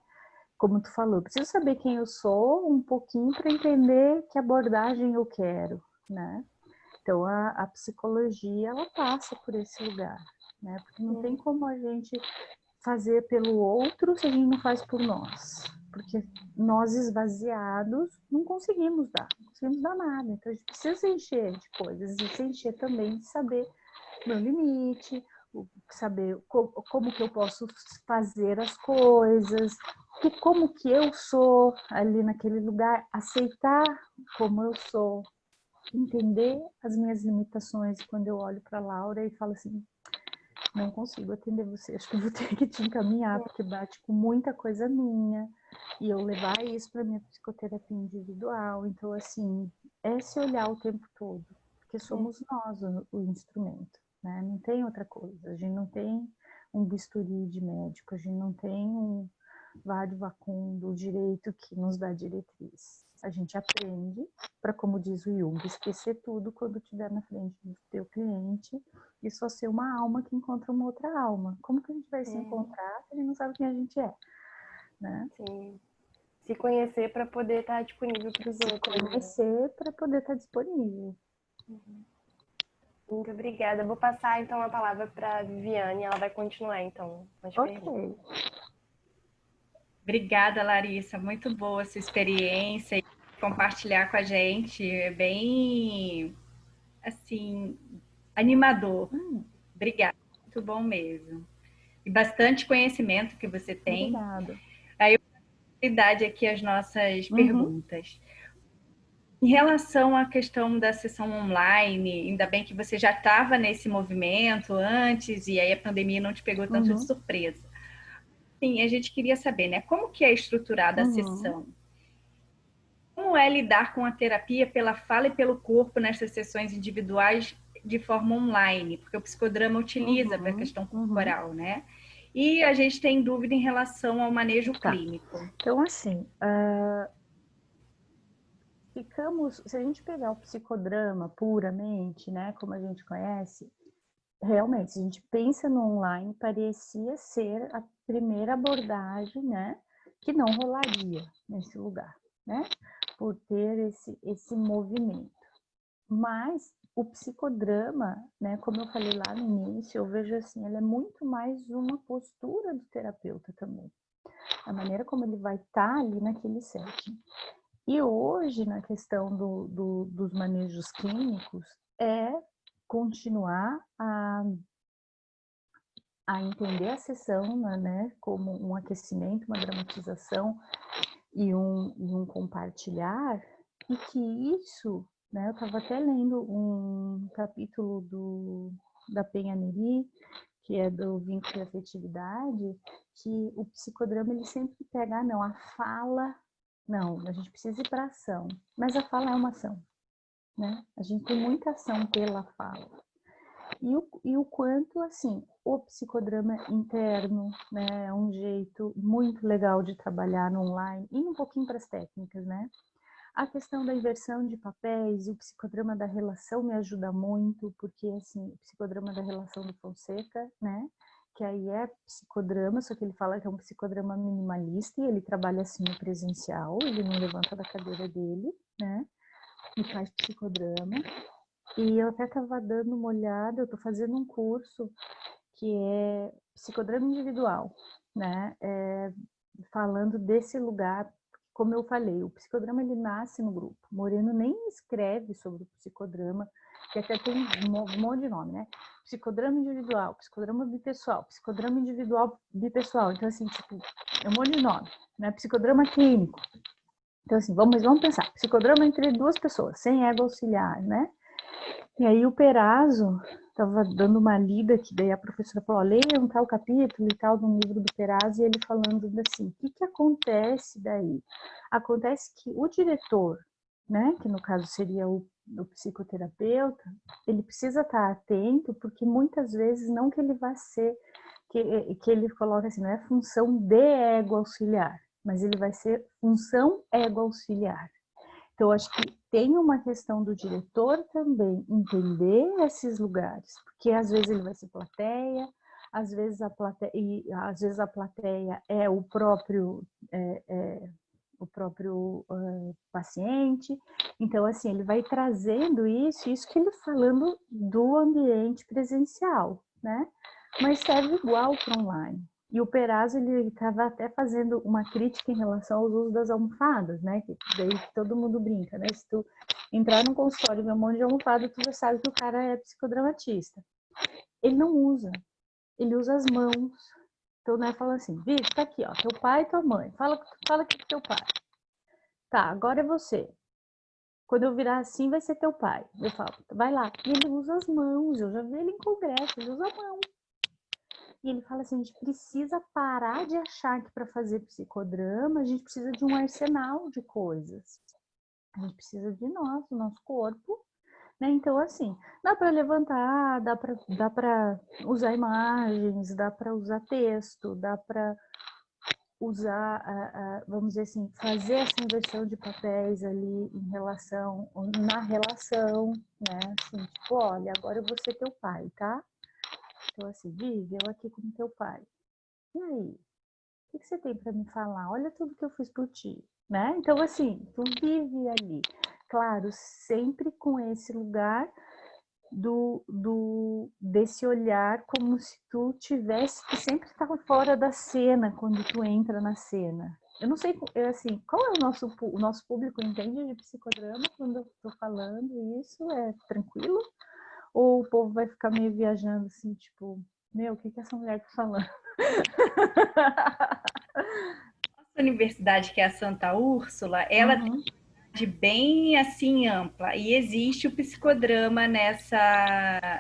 Como tu falou, eu preciso saber quem eu sou um pouquinho para entender que abordagem eu quero, né? Então, a psicologia, ela passa por esse lugar, né? Porque não tem como a gente fazer pelo outro se a gente não faz por nós. Porque nós esvaziados não conseguimos dar nada. Então, a gente precisa se encher de coisas e se encher também de saber meu limite, saber como que eu posso fazer as coisas, como que eu sou ali naquele lugar, aceitar como eu sou, entender as minhas limitações. Quando eu olho para a Laura e falo assim, não consigo atender você, acho que eu vou ter que te encaminhar, porque bate com muita coisa minha, e eu levar isso para minha psicoterapia individual. Então, assim, é se olhar o tempo todo, porque somos nós o instrumento, né? Não tem outra coisa, a gente não tem um bisturi de médico, a gente não tem um vade-vacum do direito que nos dá diretriz. A gente aprende para, como diz o Jung, esquecer tudo quando estiver na frente do teu cliente e só ser uma alma que encontra uma outra alma. Como que a gente vai se encontrar se a gente não sabe quem a gente é? Né? Sim. Se conhecer para poder estar disponível para os outros. Se conhecer para poder estar disponível. Muito obrigada. Eu vou passar então a palavra para a Viviane, ela vai continuar então com as perguntas. Obrigada, Larissa. Muito boa a sua experiência e compartilhar com a gente. É bem, assim, animador. Obrigada. Muito bom mesmo. E bastante conhecimento que você tem. Obrigada. Aí eu vou dar prioridade aqui às nossas perguntas. Em relação à questão da sessão online, ainda bem que você já estava nesse movimento antes e aí a pandemia não te pegou tanto de surpresa. Sim, a gente queria saber, né? Como que é estruturada a sessão? Como é lidar com a terapia pela fala e pelo corpo nessas sessões individuais de forma online? Porque o psicodrama utiliza para a questão corporal, né? E a gente tem dúvida em relação ao manejo clínico. Então, assim, se a gente pegar o psicodrama puramente, né, como a gente conhece, realmente, se a gente pensa no online, parecia ser a primeira abordagem, né, que não rolaria nesse lugar, né, por ter esse movimento. Mas o psicodrama, né, como eu falei lá no início, eu vejo assim, ele é muito mais uma postura do terapeuta também. A maneira como ele vai estar ali naquele setting. E hoje, na questão dos manejos clínicos, é continuar a entender a sessão, né, como um aquecimento, uma dramatização e um compartilhar, e que isso, né, eu estava até lendo um capítulo da Penha Neri, que é do vínculo e afetividade, que o psicodrama ele sempre pega, não, a fala, não, a gente precisa ir para ação, mas a fala é uma ação, né? A gente tem muita ação pela fala. E o quanto, assim, o psicodrama interno, né, é um jeito muito legal de trabalhar no online, e um pouquinho para as técnicas, né? A questão da inversão de papéis, o psicodrama da relação me ajuda muito, porque, assim, o psicodrama da relação do Fonseca, né, que aí é psicodrama, só que ele fala que é um psicodrama minimalista, e ele trabalha, assim, no presencial, ele não levanta da cadeira dele, né, e faz psicodrama. E eu até estava dando uma olhada, eu estou fazendo um curso que é psicodrama individual, né? Falando desse lugar, como eu falei, o psicodrama ele nasce no grupo. Moreno nem escreve sobre o psicodrama, que até tem um monte de nome, né? Psicodrama individual, psicodrama bipessoal, psicodrama individual bipessoal. Então, assim, tipo, é um monte de nome, né? Psicodrama clínico. Então, assim, vamos pensar. Psicodrama entre duas pessoas, sem ego auxiliar, né? E aí o Perazzo estava dando uma lida, que daí a professora falou, leia um tal capítulo e tal no livro do Perazzo, e ele falando assim, o que acontece daí? Acontece que o diretor, né, que no caso seria o psicoterapeuta, ele precisa estar atento, porque muitas vezes não que ele vá ser, que ele coloca assim, não é função de ego auxiliar, mas ele vai ser função ego auxiliar. Então, acho que tem uma questão do diretor também entender esses lugares, porque às vezes ele vai ser plateia, às vezes a plateia é o próprio paciente. Então, assim, ele vai trazendo isso que ele falando do ambiente presencial, né? Mas serve igual para online. E o Perazzo, ele estava até fazendo uma crítica em relação ao uso das almofadas, né? Que daí todo mundo brinca, né? Se tu entrar num consultório e ver um monte de almofada, tu já sabe que o cara é psicodramatista. Ele não usa, ele usa as mãos. Então, né, fala assim, Vitor, tá aqui, ó, teu pai e tua mãe. Fala aqui com teu pai. Tá, agora é você. Quando eu virar assim, vai ser teu pai. Eu falo, vai lá. E ele usa as mãos, eu já vi ele em congresso, ele usa a mão. E ele fala assim, a gente precisa parar de achar que para fazer psicodrama, a gente precisa de um arsenal de coisas. A gente precisa de nós, do nosso corpo, né? Então, assim, dá para levantar, dá para usar imagens, dá para usar texto, dá para usar, vamos dizer assim, fazer essa inversão de papéis ali na relação, né? Assim, tipo, olha, agora eu vou ser teu pai, tá? Então, assim, Vivi, eu aqui como teu pai. E aí? O que você tem para me falar? Olha tudo que eu fiz por ti, né? Então, assim, tu vive ali. Claro, sempre com esse lugar desse olhar como se tu tivesse que sempre estar fora da cena quando tu entra na cena. Eu não sei, assim, qual é o nosso público entende de psicodrama quando eu tô falando isso? É tranquilo? Ou o povo vai ficar meio viajando assim, tipo, meu, o que essa mulher tá falando? Nossa universidade, que é a Santa Úrsula, ela tem uma grade bem assim ampla e existe o psicodrama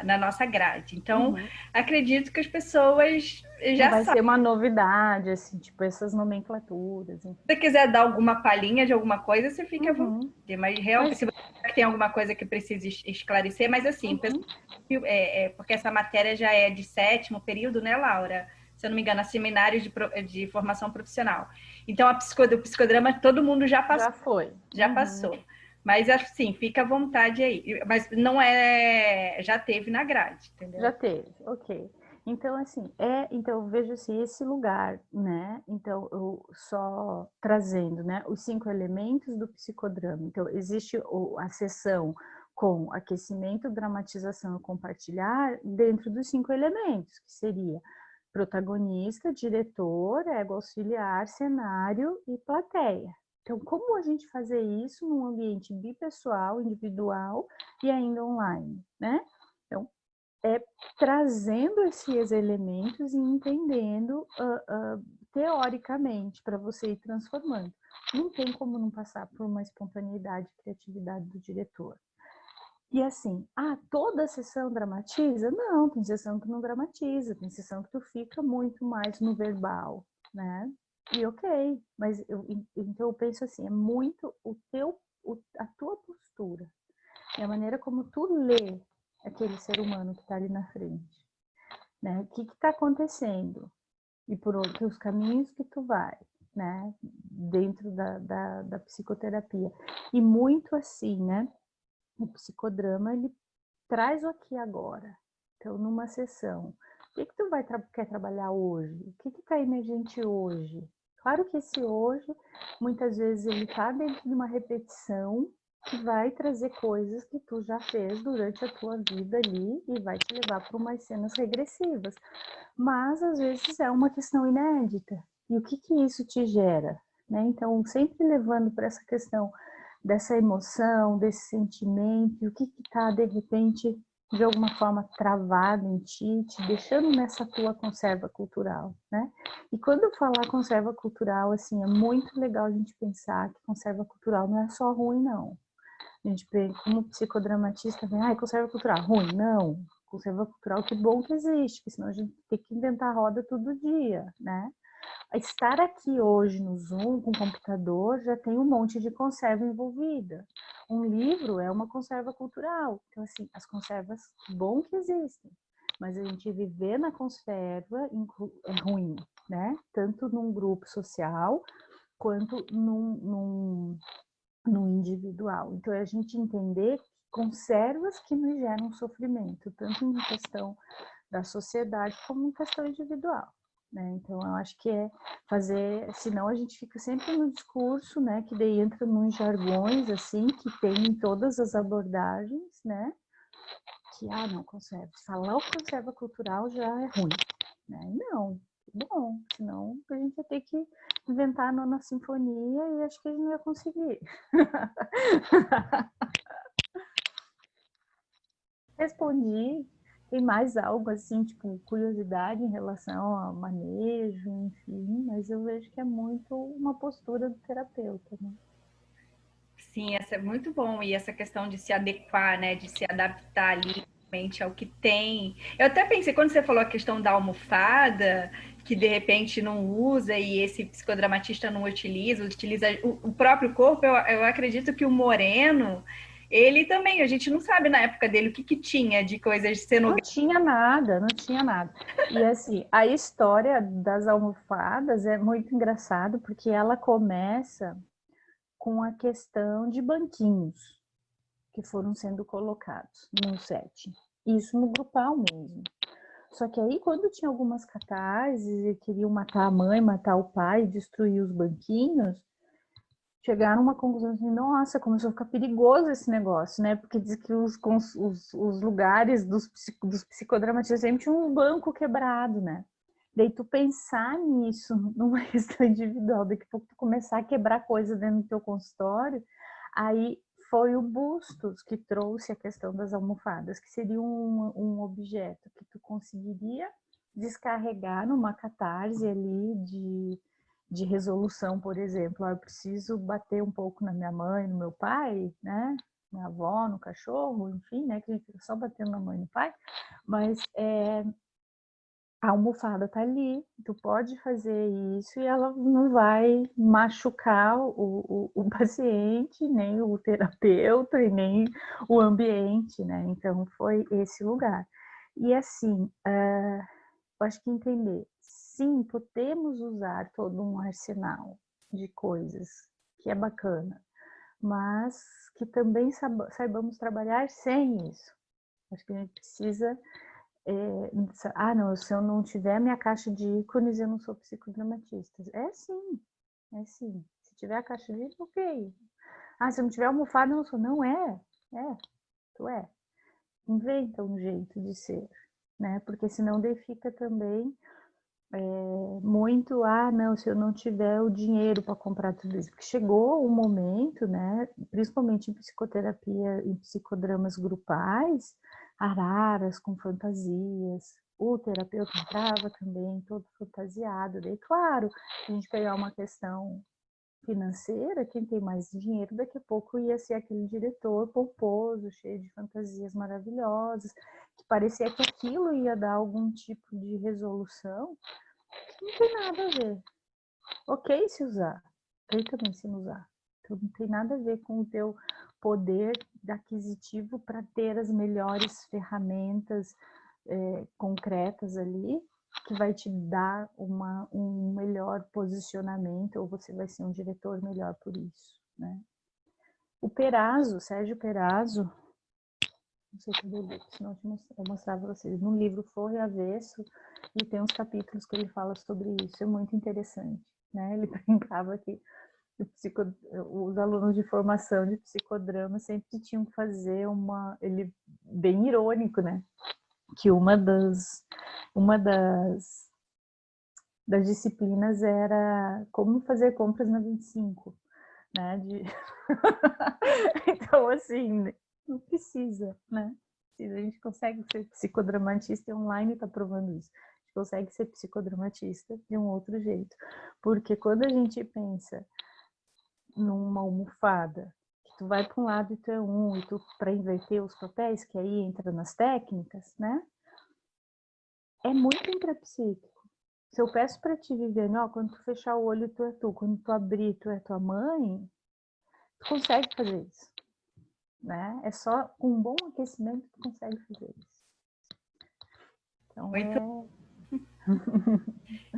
na nossa grade. Então, acredito que as pessoas Não já vai sabem. ser uma novidade, assim, tipo, essas nomenclaturas. Enfim. Se você quiser dar alguma palhinha de alguma coisa, você fica à vontade. Mas realmente, se você tem alguma coisa que precisa esclarecer, mas assim, porque essa matéria já é de 7º período, né, Laura? Se eu não me engano, seminários de formação profissional. Então, o psicodrama todo mundo já passou. Já foi. Já passou. Mas, assim, fica à vontade aí. Mas não é... Já teve na grade, entendeu? Já teve, ok. Então, assim, então eu vejo assim, esse lugar, né? Então, eu só trazendo, né, os 5 elementos do psicodrama. Então, existe a sessão com aquecimento, dramatização e compartilhar dentro dos 5 elementos, que seria protagonista, diretor, ego auxiliar, cenário e plateia. Então, como a gente fazer isso num ambiente bipessoal, individual e ainda online, né? Então, trazendo esses elementos e entendendo teoricamente para você ir transformando. Não tem como não passar por uma espontaneidade e criatividade do diretor. E assim, toda sessão dramatiza? Não, tem sessão que não dramatiza, tem sessão que tu fica muito mais no verbal, né? E ok, mas então eu penso assim, é muito a tua postura, e a maneira como tu lê aquele ser humano que está ali na frente, né? O que está acontecendo? E por outros caminhos que tu vai, né? Dentro da psicoterapia. E muito assim, né? O psicodrama, ele traz o aqui e agora. Então, numa sessão, o que tu quer trabalhar hoje? O que está emergente hoje? Claro que esse hoje, muitas vezes, ele está dentro de uma repetição que vai trazer coisas que tu já fez durante a tua vida ali e vai te levar para umas cenas regressivas. Mas, às vezes, é uma questão inédita. E o que isso te gera? né? Então, sempre levando para essa questão dessa emoção, desse sentimento, o que está, de repente, de alguma forma travado em ti, te deixando nessa tua conserva cultural, né? E quando eu falar conserva cultural, assim, é muito legal a gente pensar que conserva cultural não é só ruim, não. A gente, como psicodramatista, vem, conserva cultural, ruim, não. Conserva cultural, que bom que existe, porque senão a gente tem que inventar roda todo dia, né? Estar aqui hoje no Zoom, com o computador, já tem um monte de conserva envolvida. Um livro é uma conserva cultural. Então, assim, as conservas, bom que existem, mas a gente viver na conserva é ruim, né? Tanto num grupo social, quanto no individual. Então, é a gente entender conservas que nos geram sofrimento, tanto em questão da sociedade como em questão individual. Né? Então, eu acho que é fazer, senão a gente fica sempre no discurso, né, que daí entra nos jargões, assim, que tem em todas as abordagens, né, que, não, conserva, falar o conserva cultural já é ruim, né, não, bom, senão a gente ia ter que inventar a nona sinfonia e acho que a gente não ia conseguir. Respondi. Tem mais algo assim, tipo, curiosidade em relação ao manejo, enfim, mas eu vejo que é muito uma postura do terapeuta, né? Sim, essa é muito bom. E essa questão de se adequar, né? De se adaptar ali realmente ao que tem. Eu até pensei, quando você falou a questão da almofada, que de repente não usa e esse psicodramatista não utiliza, utiliza o próprio corpo, eu acredito que o Moreno, ele também, a gente não sabe na época dele o que, que tinha de coisas Não cenográficas. tinha nada, não tinha nada. E assim, a história das almofadas é muito engraçado porque ela começa com a questão de banquinhos que foram sendo colocados no set. Isso no grupal mesmo. Só que aí, quando tinha algumas catarses e queriam matar a mãe, matar o pai, destruir os banquinhos, chegaram a uma conclusão assim, nossa, começou a ficar perigoso esse negócio, né? Porque diz que os lugares dos psicodramatistas sempre tinham um banco quebrado, né? Daí tu pensar nisso numa questão individual, daqui a pouco tu começar a quebrar coisa dentro do teu consultório, aí foi o Bustos que trouxe a questão das almofadas, que seria um objeto que tu conseguiria descarregar numa catarse ali de resolução, por exemplo. Eu preciso bater um pouco na minha mãe, no meu pai, né? Minha avó, no cachorro, enfim, né? Que a gente fica só batendo na mãe e no pai. Mas a almofada tá ali, tu pode fazer isso e ela não vai machucar o paciente, nem o terapeuta e nem o ambiente, né? Então foi esse lugar. E assim, eu acho que entender, sim, podemos usar todo um arsenal de coisas que é bacana, mas que também saibamos trabalhar sem isso. Acho que a gente precisa não, se eu não tiver minha caixa de ícones, eu não sou psicodramatista. É sim, é sim. Se tiver a caixa de ícones, ok. Se eu não tiver almofada, eu não sou. Não é. É, tu é. Inventa um jeito de ser, né? Porque senão daí fica também muito, não, se eu não tiver o dinheiro para comprar tudo isso. Porque chegou um momento, né, principalmente em psicoterapia, em psicodramas grupais, araras com fantasias. O terapeuta entrava também todo fantasiado. Daí, claro, a gente pegar uma questão financeira, quem tem mais dinheiro, daqui a pouco ia ser aquele diretor pomposo, cheio de fantasias maravilhosas, que parecia que aquilo ia dar algum tipo de resolução. Não tem nada a ver. Ok se usar, ok também se não usar. Então não tem nada a ver com o teu poder aquisitivo para ter as melhores ferramentas concretas ali, que vai te dar um melhor posicionamento, ou você vai ser um diretor melhor por isso, né? O Perazzo, Sérgio Perazzo, não sei cadê o livro, senão eu mostrar para vocês. No livro Forro e Avesso, e tem uns capítulos que ele fala sobre isso, é muito interessante, né? Ele brincava que os alunos de formação de psicodrama sempre tinham que fazer ele bem irônico, né? Que uma das das disciplinas era como fazer compras na 25, né? Então, assim, não precisa, né? A gente consegue ser psicodramatista online, está provando isso. A gente consegue ser psicodramatista de um outro jeito. Porque quando a gente pensa numa almofada, que tu vai para um lado e tu é um, e tu para inverter os papéis, que aí entra nas técnicas, né? É muito intrapsíquico. Se eu peço para ti, Viviane, ó, quando tu fechar o olho, tu é tu, quando tu abrir, tu é tua mãe, tu consegue fazer isso, né? É só com um bom aquecimento que tu consegue fazer isso. Então, Muito.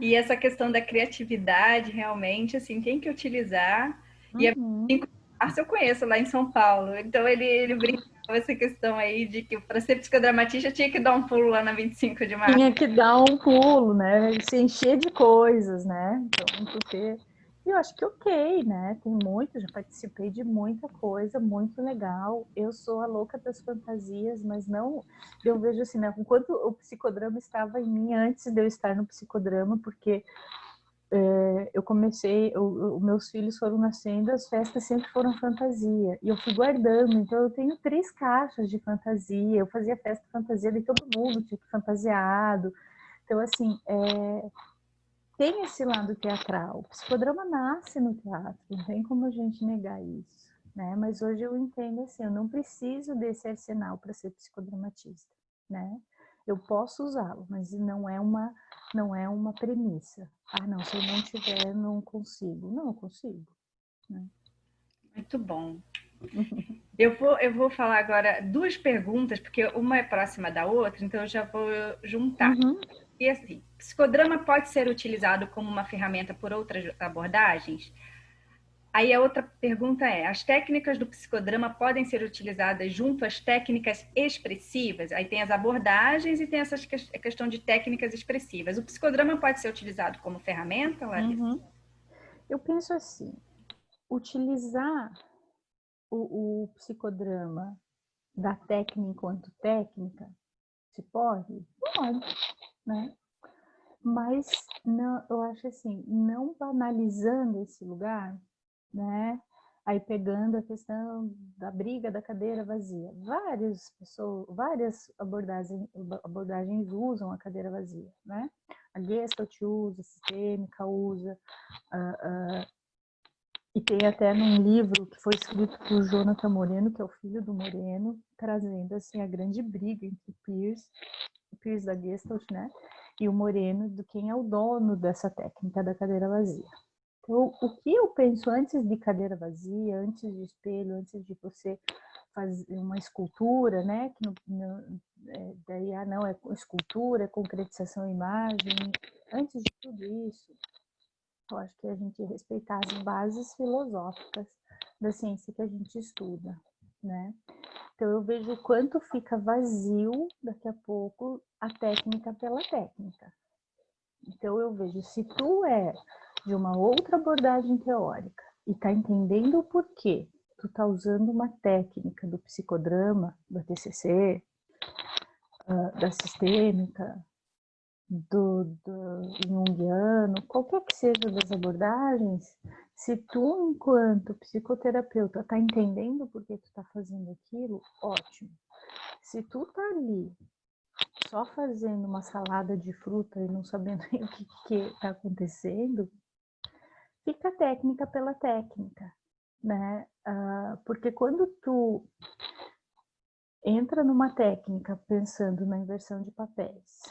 E essa questão da criatividade, realmente, assim, tem que utilizar. E a 25 de março eu conheço lá em São Paulo. Então, ele brincava essa questão aí de que para ser psicodramatista tinha que dar um pulo lá na 25 de março. Tinha que dar um pulo, né? Se encher de coisas, né? Então, porque eu acho que ok, né? Tem muito, já participei de muita coisa, muito legal. Eu sou a louca das fantasias, mas não. Eu vejo assim, né? Enquanto o psicodrama estava em mim antes de eu estar no psicodrama, porque eu comecei, meus filhos foram nascendo, as festas sempre foram fantasia, e eu fui guardando, então eu tenho 3 caixas de fantasia, eu fazia festa fantasia de todo mundo, tipo, fantasiado, então assim, tem esse lado teatral, o psicodrama nasce no teatro, não tem como a gente negar isso, né, mas hoje eu entendo assim, eu não preciso desse arsenal para ser psicodramatista, né, eu posso usá-lo, mas não é uma premissa. Ah, não, se eu não tiver, não consigo. Não, eu consigo. Né? Muito bom. Eu vou falar agora 2 perguntas, porque uma é próxima da outra, então eu já vou juntar. E assim, psicodrama pode ser utilizado como uma ferramenta por outras abordagens? Aí a outra pergunta é: as técnicas do psicodrama podem ser utilizadas junto às técnicas expressivas? Aí tem as abordagens e tem essa questão de técnicas expressivas. O psicodrama pode ser utilizado como ferramenta, Larissa? Eu penso assim, utilizar o psicodrama da técnica enquanto técnica, se pode? Pode, né? Mas não, eu acho assim, não banalizando esse lugar, né? Aí pegando a questão da briga da cadeira vazia. Várias abordagens usam a cadeira vazia, né? A Gestalt usa, a sistêmica usa, e tem até num livro que foi escrito por Jonathan Moreno, que é o filho do Moreno, trazendo assim a grande briga entre o Pierce da Gestalt, né? E o Moreno, do quem é o dono dessa técnica da cadeira vazia. Então, o que eu penso antes de cadeira vazia, antes de espelho, antes de você fazer uma escultura, né? Que daí, não, é escultura, é concretização imagem. Antes de tudo isso, eu acho que a gente respeitar as bases filosóficas da ciência que a gente estuda, né? Então, eu vejo o quanto fica vazio, daqui a pouco, a técnica pela técnica. Então, eu vejo, se tu é de uma outra abordagem teórica e está entendendo o porquê tu está usando uma técnica do psicodrama, do TCC, da sistêmica, do junguiano, qualquer que seja das abordagens, se tu, enquanto psicoterapeuta, está entendendo por que tu está fazendo aquilo, ótimo. Se tu tá ali só fazendo uma salada de fruta e não sabendo o que está acontecendo, fica técnica pela técnica, né? Porque quando tu entra numa técnica pensando na inversão de papéis,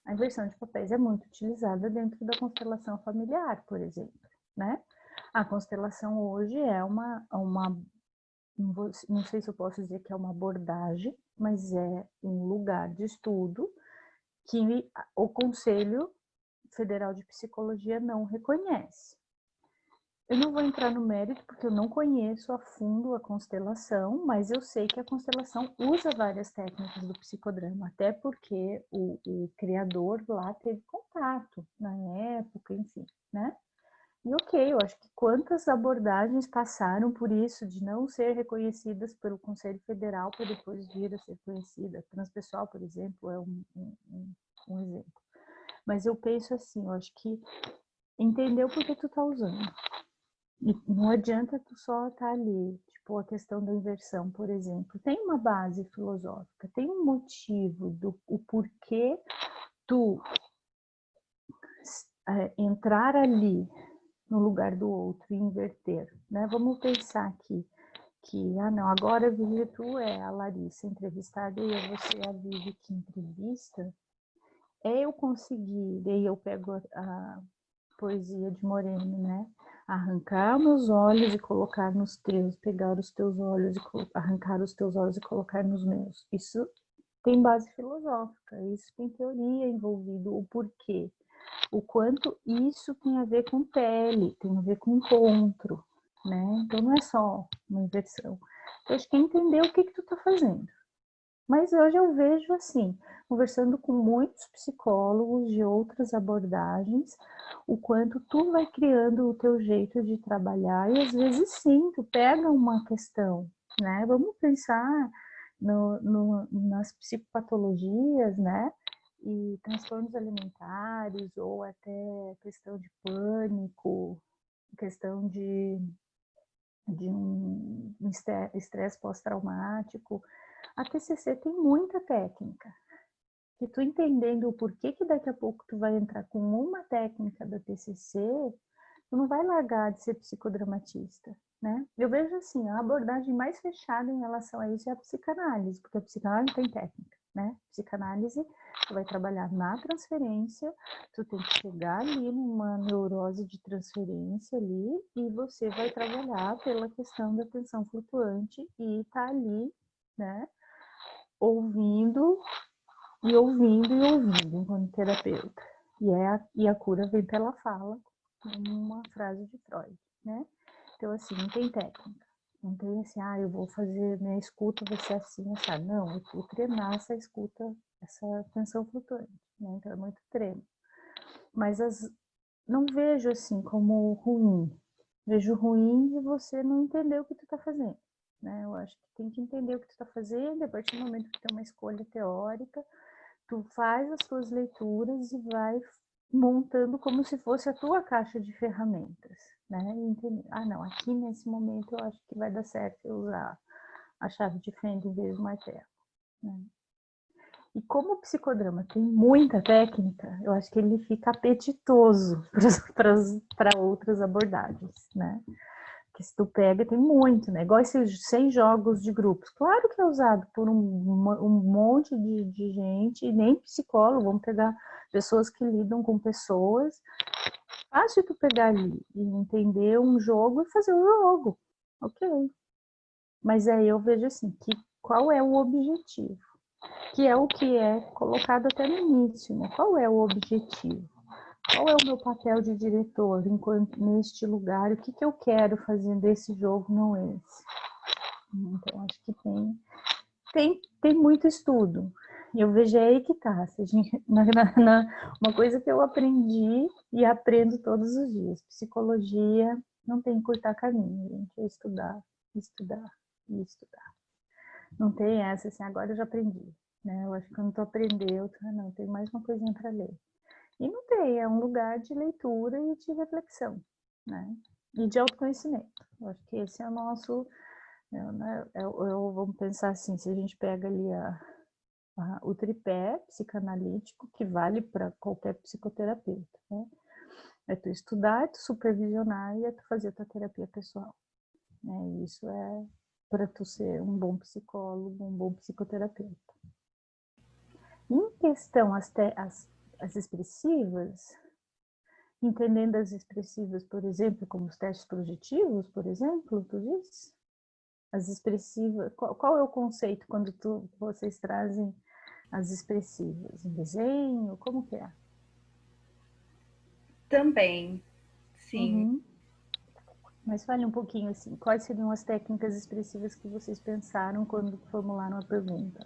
a inversão de papéis é muito utilizada dentro da constelação familiar, por exemplo, né? A constelação hoje é não sei se eu posso dizer que é uma abordagem, mas é um lugar de estudo que o Conselho Federal de Psicologia não reconhece. Eu não vou entrar no mérito porque eu não conheço a fundo a constelação, mas eu sei que a constelação usa várias técnicas do psicodrama, até porque o criador lá teve contato na época, enfim, né? E ok, eu acho que quantas abordagens passaram por isso de não ser reconhecidas pelo Conselho Federal para depois vir a ser conhecida. Transpessoal, por exemplo, é um exemplo. Mas eu penso assim, eu acho que entender o porquê tu tá usando. E não adianta tu só estar ali, tipo a questão da inversão, por exemplo. Tem uma base filosófica, tem um motivo do o porquê tu entrar ali no lugar do outro e inverter, né? Vamos pensar aqui que, não, agora a Vivi, tu é a Larissa entrevistada e é você a Vivi que entrevista. Eu conseguir, daí eu pego a poesia de Moreno, né? Arrancar meus olhos e colocar nos teus, pegar os teus olhos e arrancar os teus olhos e colocar nos meus. Isso tem base filosófica, isso tem teoria envolvido, o porquê. O quanto isso tem a ver com pele, tem a ver com encontro, né? Então não é só uma inversão. Eu acho que é entender o que tu tá fazendo. Mas hoje eu vejo assim, conversando com muitos psicólogos de outras abordagens, o quanto tu vai criando o teu jeito de trabalhar e às vezes sim, tu pega uma questão, né? Vamos pensar nas psicopatologias, né? E transtornos alimentares ou até questão de pânico, questão de um estresse pós-traumático. A TCC tem muita técnica. E tu entendendo o porquê que daqui a pouco tu vai entrar com uma técnica da TCC, tu não vai largar de ser psicodramatista, né? Eu vejo assim, a abordagem mais fechada em relação a isso é a psicanálise, porque a psicanálise tem técnica, né? Psicanálise, tu vai trabalhar na transferência, tu tem que chegar ali numa neurose de transferência ali e você vai trabalhar pela questão da atenção flutuante e tá ali, né? Ouvindo e ouvindo e ouvindo enquanto terapeuta. E a cura vem pela fala, como uma frase de Freud, né? Então, assim, não tem técnica. Não tem assim, eu vou fazer, minha escuta vai ser assim, sabe? Não, eu vou treinar essa escuta, essa atenção flutuante, né? Então, é muito treino. Mas não vejo assim como ruim. Vejo ruim de você não entender o que tu tá fazendo, né? Eu acho que tem que entender o que tu tá fazendo, a partir do momento que tu tem uma escolha teórica, tu faz as tuas leituras e vai montando como se fosse a tua caixa de ferramentas, né? E entender, não, aqui nesse momento eu acho que vai dar certo eu usar a chave de fenda em vez do martelo, né? E como o psicodrama tem muita técnica, eu acho que ele fica apetitoso para outras abordagens, né? Que se tu pega, tem muito, né? Igual esses 100 jogos de grupos. Claro que é usado por um monte de gente, e nem psicólogo, vamos pegar pessoas que lidam com pessoas. Fácil tu pegar ali e entender um jogo e fazer um jogo. Ok. Mas aí eu vejo assim, que qual é o objetivo? Que é o que é colocado até no início, né? Qual é o objetivo? Qual é o meu papel de diretor enquanto neste lugar? O que eu quero fazer desse jogo, não esse? Então, acho que tem muito estudo. Eu vejo aí que tá. Uma coisa que eu aprendi e aprendo todos os dias. Psicologia não tem que cortar caminho, gente. É estudar, estudar e estudar. Não tem essa assim, agora eu já aprendi. Né? Eu acho que quando tu aprendeu, não, tem mais uma coisinha para ler. E não tem, é um lugar de leitura e de reflexão, né? E de autoconhecimento. Eu acho que esse é o nosso. Vamos pensar assim: se a gente pega ali o tripé psicanalítico, que vale para qualquer psicoterapeuta, né? É tu estudar, é tu supervisionar e é tu fazer a tua terapia pessoal. Né? Isso é para tu ser um bom psicólogo, um bom psicoterapeuta. Em questão as expressivas, entendendo as expressivas, por exemplo, como os testes projetivos, por exemplo, tu diz? As expressivas, qual é o conceito quando vocês trazem as expressivas? Em desenho? Como que é? Também, sim. Uhum. Mas fale um pouquinho assim, quais seriam as técnicas expressivas que vocês pensaram quando formularam a pergunta?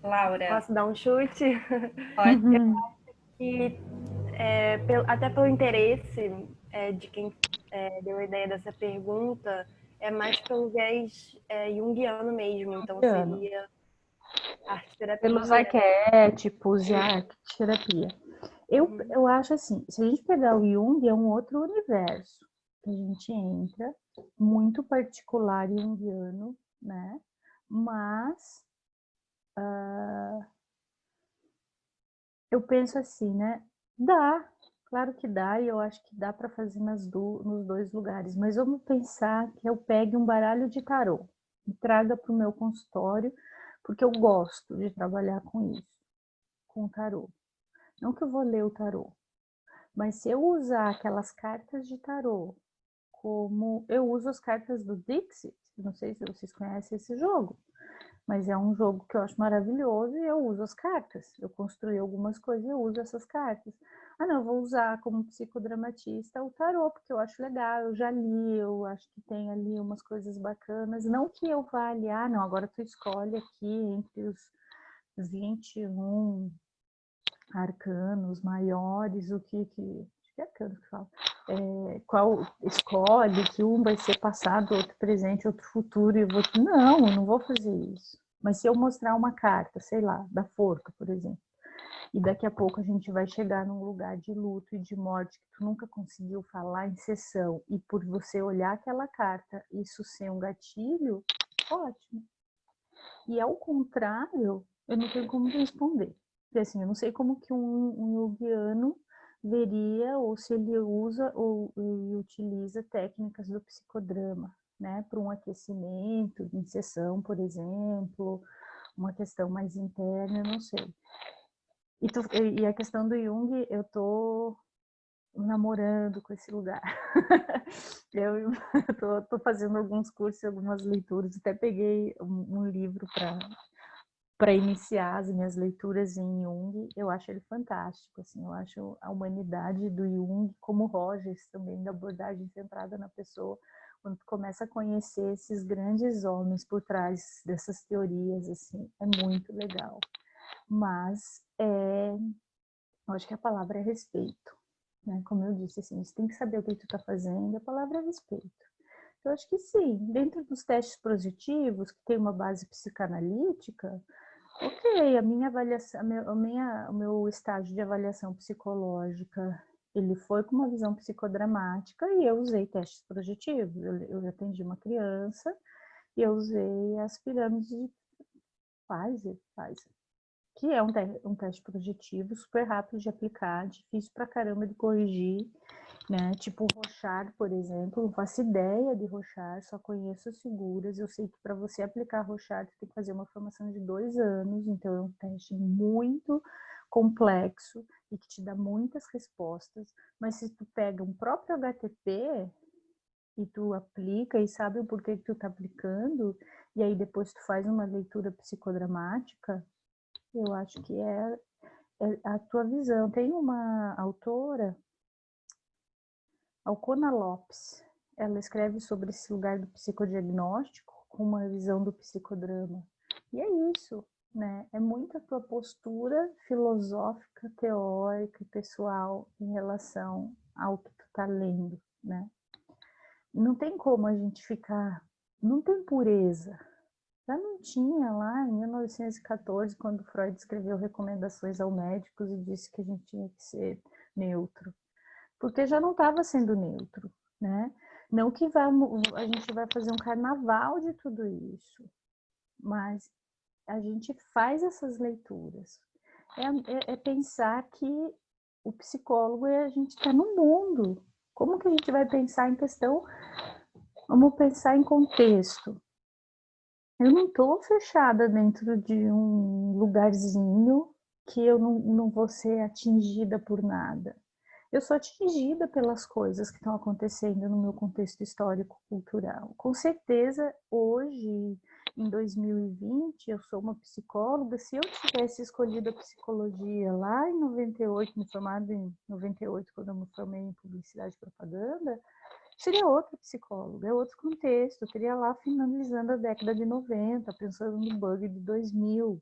Laura, Posso dar um chute? pode. E até pelo interesse de quem deu a ideia dessa pergunta, é mais pelo viés junguiano mesmo. Então, seria Arte-terapia. Pelos arquétipos e a arte-terapia. Eu acho assim, se a gente pegar o Jung, é um outro universo que a gente entra, muito particular junguiano, né? Mas eu penso assim, né? Dá, claro que dá, e eu acho que dá para fazer nos dois lugares, mas vamos pensar que eu pegue um baralho de tarô e traga para o meu consultório, porque eu gosto de trabalhar com isso, com o tarô. Não que eu vou ler o tarô, mas se eu usar aquelas cartas de tarô, como eu uso as cartas do Dixit, não sei se vocês conhecem esse jogo, mas é um jogo que eu acho maravilhoso e eu uso as cartas. Eu construí algumas coisas e eu uso essas cartas. Ah, não, eu vou usar como psicodramatista o tarô, porque eu acho legal, eu já li, eu acho que tem ali umas coisas bacanas. Não que eu vá ali, ah, não, agora tu escolhe aqui entre os 21 arcanos maiores, o que acho que é arcano que fala, qual escolhe que um vai ser passado, outro presente, outro futuro, e eu vou, não, eu não vou fazer isso. Mas se eu mostrar uma carta, sei lá, da forca, por exemplo, e daqui a pouco a gente vai chegar num lugar de luto e de morte que tu nunca conseguiu falar em sessão, e por você olhar aquela carta, isso ser um gatilho, ótimo. E ao contrário, eu não tenho como responder. Porque assim, eu não sei como que um junguiano veria, ou se ele usa ou utiliza técnicas do psicodrama, né, para um aquecimento, em sessão, por exemplo, uma questão mais interna, eu não sei. E a questão do Jung, eu tô namorando com esse lugar. Eu tô fazendo alguns cursos, algumas leituras, até peguei um livro para iniciar as minhas leituras em Jung. Eu acho ele fantástico, assim, eu acho a humanidade do Jung, como Rogers também, da abordagem centrada na pessoa, quando tu começa a conhecer esses grandes homens por trás dessas teorias, assim, é muito legal. Mas eu acho que a palavra é respeito, né? Como eu disse, assim, você tem que saber o que tu está fazendo, a palavra é respeito. Eu acho que sim, dentro dos testes positivos, que tem uma base psicanalítica, ok, a minha avaliação, o meu estágio de avaliação psicológica, ele foi com uma visão psicodramática e eu usei testes projetivos. Eu atendi uma criança e eu usei as pirâmides de Pfizer, que é um teste projetivo, super rápido de aplicar, difícil pra caramba de corrigir, né? Tipo o Rorschach, por exemplo, não faço ideia de Rorschach, só conheço as figuras. Eu sei que para você aplicar Rorschach, você tem que fazer uma formação de 2 anos, então é um teste muito complexo e que te dá muitas respostas. Mas se tu pega um próprio HTP e tu aplica e sabe o porquê que tu tá aplicando, e aí depois tu faz uma leitura psicodramática, eu acho que é a tua visão. Tem uma autora, Alcona Lopes, ela escreve sobre esse lugar do psicodiagnóstico com uma visão do psicodrama. E é isso, né? É muito a tua postura filosófica, teórica e pessoal em relação ao que tu tá lendo, né? Não tem como a gente ficar... Não tem pureza. Já não tinha lá em 1914, quando Freud escreveu recomendações aos médicos e disse que a gente tinha que ser neutro. Porque já não estava sendo neutro, né? Não que a gente vai fazer um carnaval de tudo isso, mas a gente faz essas leituras. É pensar que o psicólogo a gente está no mundo. Como que a gente vai pensar em questão? Vamos pensar em contexto. Eu não estou fechada dentro de um lugarzinho que eu não vou ser atingida por nada. Eu sou atingida pelas coisas que estão acontecendo no meu contexto histórico-cultural. Com certeza, hoje, em 2020, eu sou uma psicóloga. Se eu tivesse escolhido a psicologia lá em 98, me formado em 98, quando eu me formei em publicidade e propaganda, seria outra psicóloga, é outro contexto. Eu teria lá finalizando a década de 90, pensando no bug de 2000.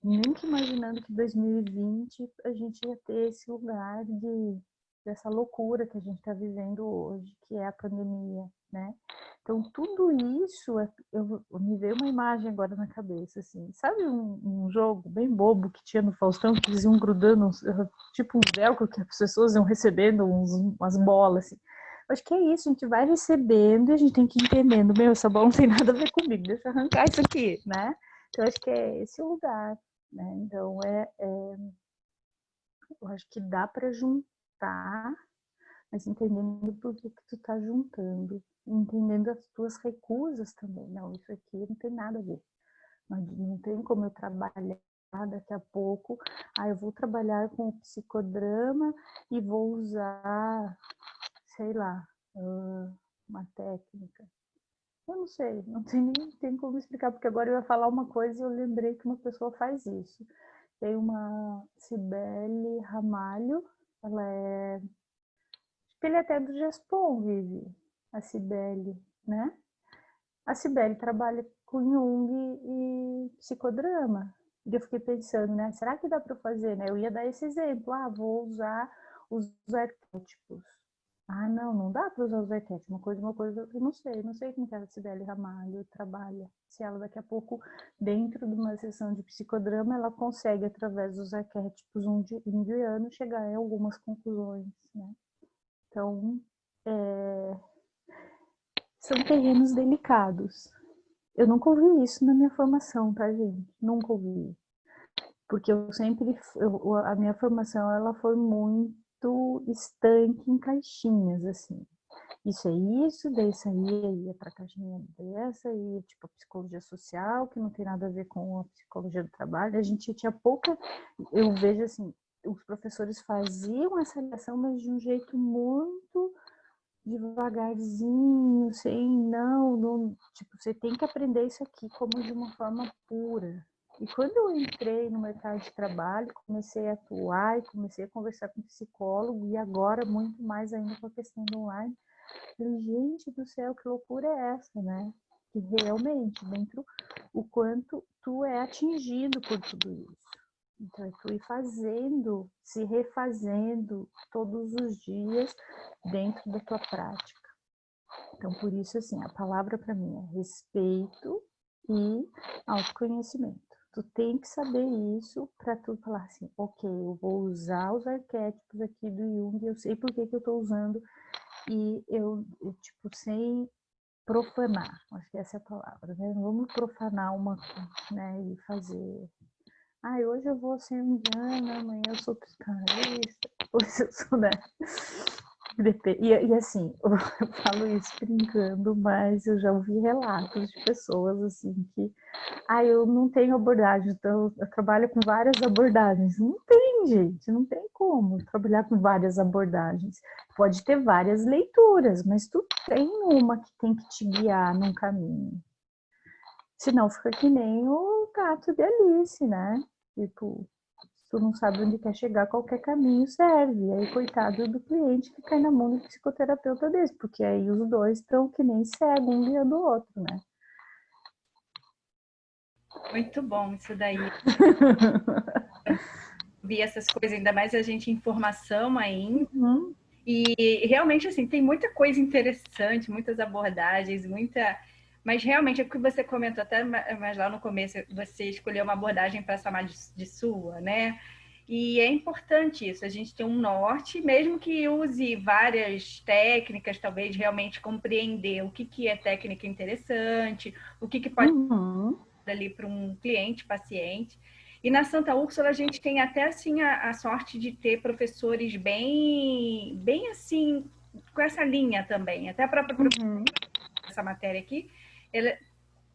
Nunca imaginando que em 2020 a gente ia ter esse lugar dessa loucura que a gente está vivendo hoje, que é a pandemia, né? Então, tudo isso, me veio uma imagem agora na cabeça, assim. Sabe um jogo bem bobo que tinha no Faustão, que eles iam grudando, tipo um velcro que as pessoas iam recebendo umas bolas, assim. Acho que é isso, a gente vai recebendo e a gente tem que ir entendendo, essa bola não tem nada a ver comigo, deixa eu arrancar isso aqui, né? Então, acho que é esse o lugar, né? Então, eu acho que dá para juntar, mas entendendo por que tu tá juntando, entendendo as tuas recusas também. Não, isso aqui não tem nada a ver. Não tem como eu trabalhar daqui a pouco. Eu vou trabalhar com o psicodrama e vou usar, sei lá, uma técnica. Eu não sei, não tem como explicar, porque agora eu ia falar uma coisa e eu lembrei que uma pessoa faz isso. Tem uma Cibele Ramalho, ela é filha até do Gespon, vive, a Cibele, né? A Cibele trabalha com Jung e psicodrama. E eu fiquei pensando, né? Será que dá para fazer, né? Eu ia dar esse exemplo. Vou usar os arquétipos. Não dá para usar os arquétipos. Uma coisa, eu não sei como que a Cibele Ramalho trabalha. Se ela daqui a pouco, dentro de uma sessão de psicodrama, ela consegue, através dos arquétipos junguianos, chegar em algumas conclusões, né? Então, são terrenos delicados. Eu nunca ouvi isso na minha formação, tá, gente? Nunca ouvi. Porque a minha formação, ela foi muito estanque em caixinhas, assim. Isso é isso, daí isso aí ia pra caixinha dessa, e tipo a psicologia social, que não tem nada a ver com a psicologia do trabalho. A gente tinha pouca, eu vejo assim, os professores faziam essa ligação, mas de um jeito muito devagarzinho, sem não, tipo, você tem que aprender isso aqui como de uma forma pura. E quando eu entrei no mercado de trabalho, comecei a atuar e comecei a conversar com psicólogo, e agora muito mais ainda com a questão do online, falei, gente do céu, que loucura é essa, né? Que realmente, dentro o quanto tu é atingido por tudo isso. Então, é tu ir fazendo, se refazendo todos os dias dentro da tua prática. Então, por isso, assim, a palavra para mim é respeito e autoconhecimento. Tu tem que saber isso para tu falar assim, ok, eu vou usar os arquétipos aqui do Jung, eu sei por que eu estou usando, e eu, tipo, sem profanar, acho que essa é a palavra, né? Não vamos profanar né, e fazer hoje eu vou ser indiana, amanhã eu sou psicanalista, depois eu sou, né? E assim, eu falo isso brincando, mas eu já ouvi relatos de pessoas assim que eu não tenho abordagem, então eu trabalho com várias abordagens. Não tem, gente, não tem como trabalhar com várias abordagens. Pode ter várias leituras, mas tu tem uma que tem que te guiar num caminho. Senão fica que nem o gato de Alice, né? Tipo, se tu não sabe onde quer chegar, qualquer caminho serve. E aí, coitado do cliente que cai na mão do psicoterapeuta desse, porque aí os dois estão que nem cego, um guiando o outro, né? Muito bom isso daí. Vi essas coisas, ainda mais a gente em formação ainda. Uhum. E realmente, assim, tem muita coisa interessante, muitas abordagens, Mas realmente, é o que você comentou até mais lá no começo, você escolheu uma abordagem para chamar de sua, né? E é importante isso, a gente tem um norte, mesmo que use várias técnicas, talvez realmente compreender o que é técnica interessante, o que pode ser ali para um cliente, paciente. E na Santa Úrsula a gente tem até assim a sorte de ter professores bem assim, com essa linha também. Até a própria essa matéria aqui,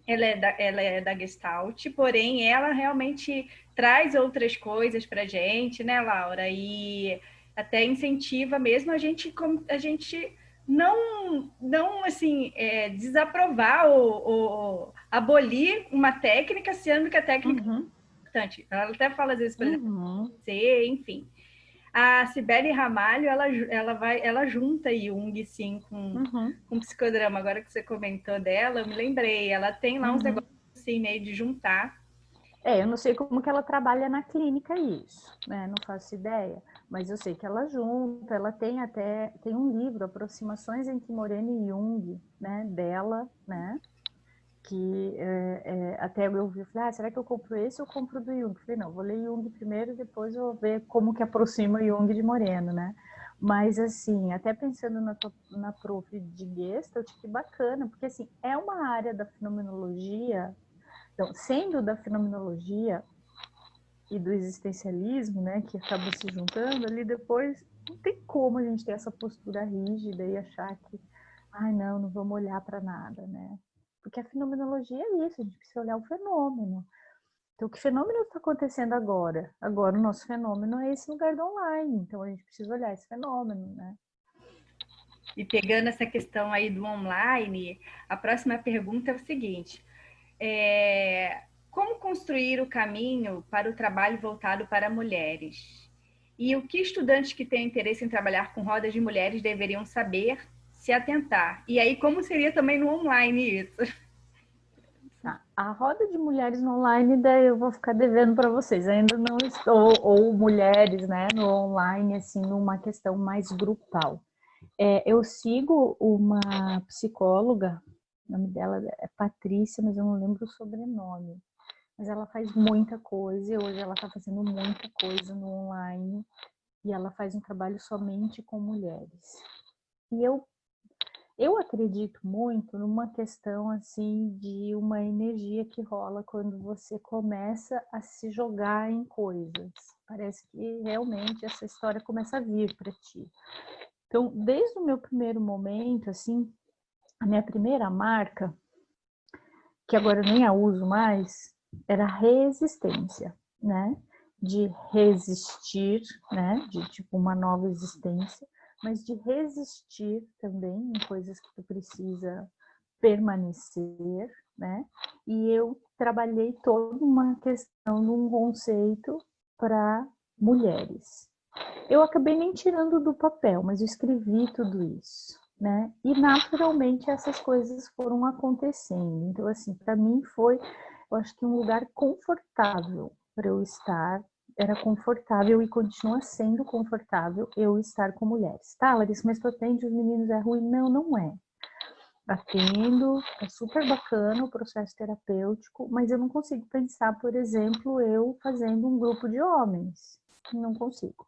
ela é da Gestalt, porém ela realmente traz outras coisas para a gente, né, Laura? E até incentiva mesmo a gente não assim, desaprovar ou abolir uma técnica, sendo que a técnica é importante. Ela até fala às vezes, por exemplo, enfim. A Cibele Ramalho, ela junta Jung, sim, com psicodrama. Agora que você comentou dela, eu me lembrei. Ela tem lá uns negócios assim, meio de juntar. Eu não sei como que ela trabalha na clínica isso, né? Não faço ideia. mas eu sei que ela junta, ela tem um livro, Aproximações entre Moreno e Jung, né, dela, né, que até eu vi, falei, será que eu compro esse ou compro do Jung? Falei, não, vou ler Jung primeiro, depois eu vou ver como que aproxima Jung de Moreno, né? Mas, assim, até pensando na prof de Gestalt, que bacana, porque, assim, é uma área da fenomenologia, então, sendo da fenomenologia e do existencialismo, né, que acaba se juntando ali depois, não tem como a gente ter essa postura rígida e achar que, não vamos olhar para nada, né? Porque a fenomenologia é isso, a gente precisa olhar o fenômeno. Então, que fenômeno está acontecendo agora? Agora, o nosso fenômeno é esse lugar do online, então a gente precisa olhar esse fenômeno, né? E pegando essa questão aí do online, a próxima pergunta é o seguinte: como construir o caminho para o trabalho voltado para mulheres? E o que estudantes que têm interesse em trabalhar com rodas de mulheres deveriam saber, se atentar? E aí, como seria também no online isso? Tá. A roda de mulheres no online, daí eu vou ficar devendo para vocês. Ainda não estou, ou mulheres, né, no online, assim, numa questão mais grupal. Eu sigo uma psicóloga, o nome dela é Patrícia, mas eu não lembro o sobrenome. Mas ela faz muita coisa, e hoje ela está fazendo muita coisa no online, e ela faz um trabalho somente com mulheres. E eu acredito muito numa questão, assim, de uma energia que rola quando você começa a se jogar em coisas. Parece que realmente essa história começa a vir para ti. Então, desde o meu primeiro momento, assim, a minha primeira marca, que agora eu nem a uso mais, era resistência, né? De resistir, né? De tipo uma nova existência, mas de resistir também em coisas que tu precisa permanecer, né? E eu trabalhei toda uma questão de um conceito para mulheres. Eu acabei nem tirando do papel, mas eu escrevi tudo isso, né? E naturalmente essas coisas foram acontecendo. Então, assim, para mim foi, eu acho que um lugar confortável para eu estar. Era confortável e continua sendo confortável eu estar com mulheres. Tá, Larissa, mas tu atende os meninos, é ruim? Não, não é. Atendo, é super bacana o processo terapêutico, mas eu não consigo pensar, por exemplo, eu fazendo um grupo de homens. Não consigo.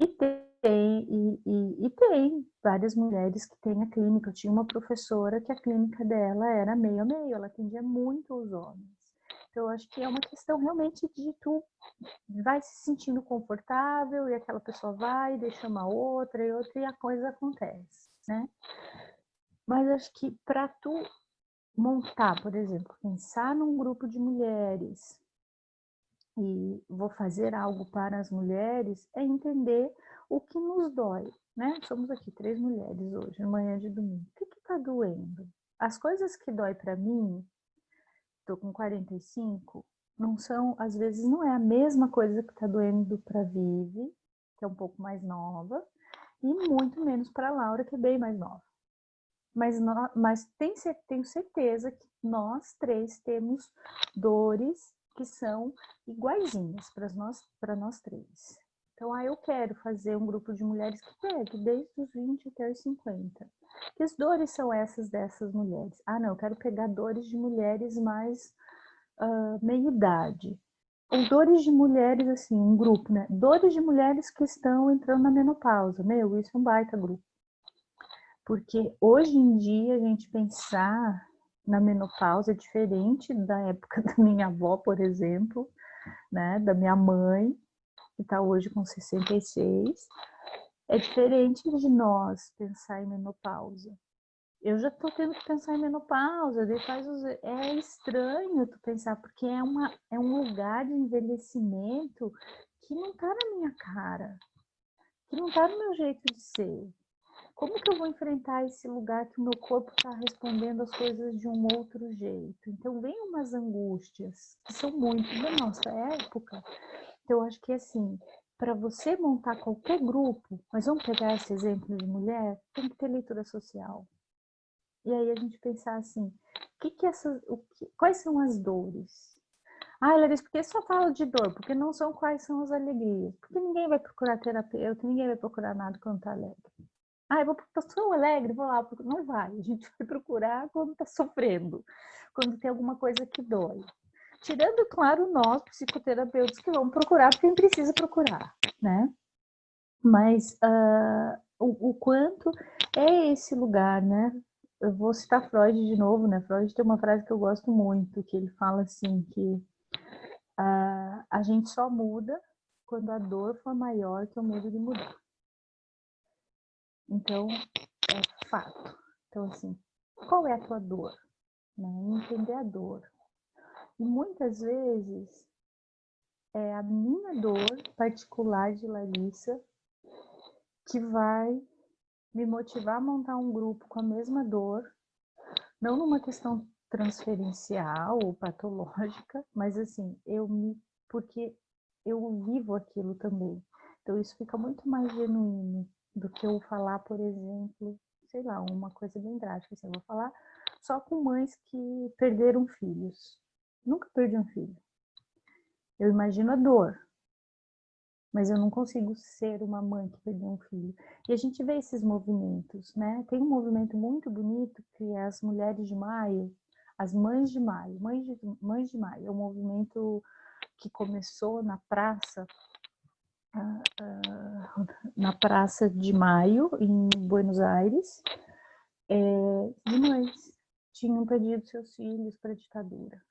E tem várias mulheres que têm a clínica. Eu tinha uma professora que a clínica dela era meio a meio, ela atendia muito os homens. Então, eu acho que é uma questão realmente de tu vai se sentindo confortável e aquela pessoa vai, deixa uma outra e a coisa acontece, né? Mas acho que para tu montar, por exemplo, pensar num grupo de mulheres e vou fazer algo para as mulheres, é entender o que nos dói, né? Somos aqui 3 mulheres hoje, manhã de domingo. O que está doendo? As coisas que dói para mim, estou com 45, não são, às vezes não é a mesma coisa que está doendo para a Vivi, que é um pouco mais nova, e muito menos para a Laura, que é bem mais nova. Mas tenho certeza que nós 3 temos dores que são iguaizinhas para nós 3. Então, eu quero fazer um grupo de mulheres que pegue desde os 20 até os 50. Que as dores são essas dessas mulheres? Não, eu quero pegar dores de mulheres mais meia-idade. Ou dores de mulheres, assim, um grupo, né? Dores de mulheres que estão entrando na menopausa. Isso é um baita grupo. Porque hoje em dia a gente pensar na menopausa é diferente da época da minha avó, por exemplo, né? Da minha mãe, que está hoje com 66. É diferente de nós pensar em menopausa. Eu já estou tendo que pensar em menopausa, é estranho tu pensar, porque é um lugar de envelhecimento que não está na minha cara, que não está no meu jeito de ser. Como que eu vou enfrentar esse lugar que o meu corpo está respondendo as coisas de um outro jeito? Então, vem umas angústias que são muito da nossa época. Então, eu acho que, assim, para você montar qualquer grupo, mas vamos pegar esse exemplo de mulher, tem que ter leitura social. E aí a gente pensar assim, quais são as dores? Ah, Larissa, por que só fala de dor? Porque não são quais são as alegrias. Porque ninguém vai procurar terapeuta, ninguém vai procurar nada quando tá alegre. Ah, eu vou estar tão alegre, vou lá. Não vai. A gente vai procurar quando tá sofrendo, quando tem alguma coisa que dói. Tirando, claro, nós, psicoterapeutas, que vamos procurar quem precisa procurar, né? Mas o quanto é esse lugar, né? Eu vou citar Freud de novo, né? Freud tem uma frase que eu gosto muito, que ele fala assim, que a gente só muda quando a dor for maior que o medo de mudar. Então, é fato. Então, assim, qual é a tua dor? Né? Entender a dor. E muitas vezes é a minha dor particular de Larissa que vai me motivar a montar um grupo com a mesma dor, não numa questão transferencial ou patológica, mas assim, porque eu vivo aquilo também. Então isso fica muito mais genuíno do que eu falar, por exemplo, sei lá, uma coisa bem drástica, assim, eu vou falar só com mães que perderam filhos. Nunca perdi um filho. Eu imagino a dor, mas eu não consigo ser uma mãe que perdeu um filho. E a gente vê esses movimentos, né? Tem um movimento muito bonito que é as Mulheres de Maio, as Mães de Maio, Mães de Maio. É um movimento que começou na Praça de Maio, em Buenos Aires, de mães tinham perdido seus filhos para a ditadura.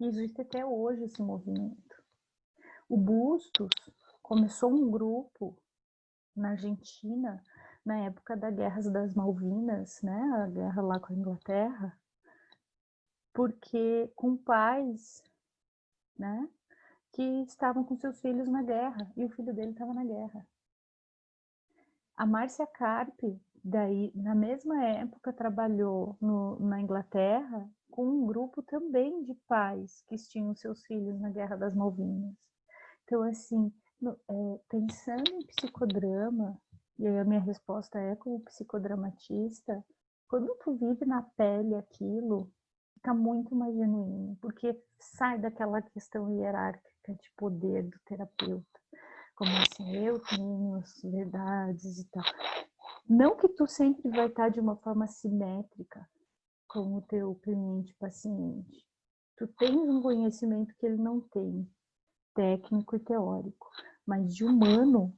E existe até hoje esse movimento. O Bustos começou um grupo na Argentina, na época da Guerra das Malvinas, né, a guerra lá com a Inglaterra, porque com pais, né, que estavam com seus filhos na guerra, e o filho dele estava na guerra. A Márcia Carpe, daí, na mesma época, trabalhou na Inglaterra com um grupo também de pais que tinham seus filhos na Guerra das Malvinas. Então, assim, pensando em psicodrama, e aí a minha resposta é como psicodramatista, quando tu vive na pele aquilo, fica muito mais genuíno, porque sai daquela questão hierárquica de poder do terapeuta, como assim, eu tenho as verdades e tal. Não que tu sempre vai estar de uma forma simétrica com o teu cliente-paciente. Tu tens um conhecimento que ele não tem, técnico e teórico, mas de humano,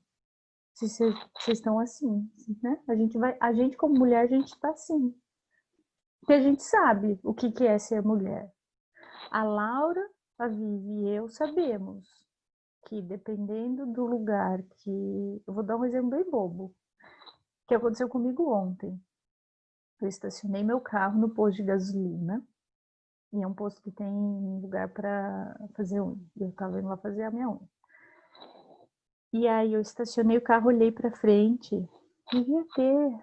se vocês estão assim, né? A gente como mulher, a gente está assim. Porque a gente sabe o que é ser mulher. A Laura, a Vivi e eu sabemos que dependendo do lugar que... Eu vou dar um exemplo bem bobo, que aconteceu comigo ontem. Eu estacionei meu carro no posto de gasolina, e é um posto que tem lugar para fazer unha. Eu estava indo lá fazer a minha unha. E aí eu estacionei o carro, olhei para frente, devia ter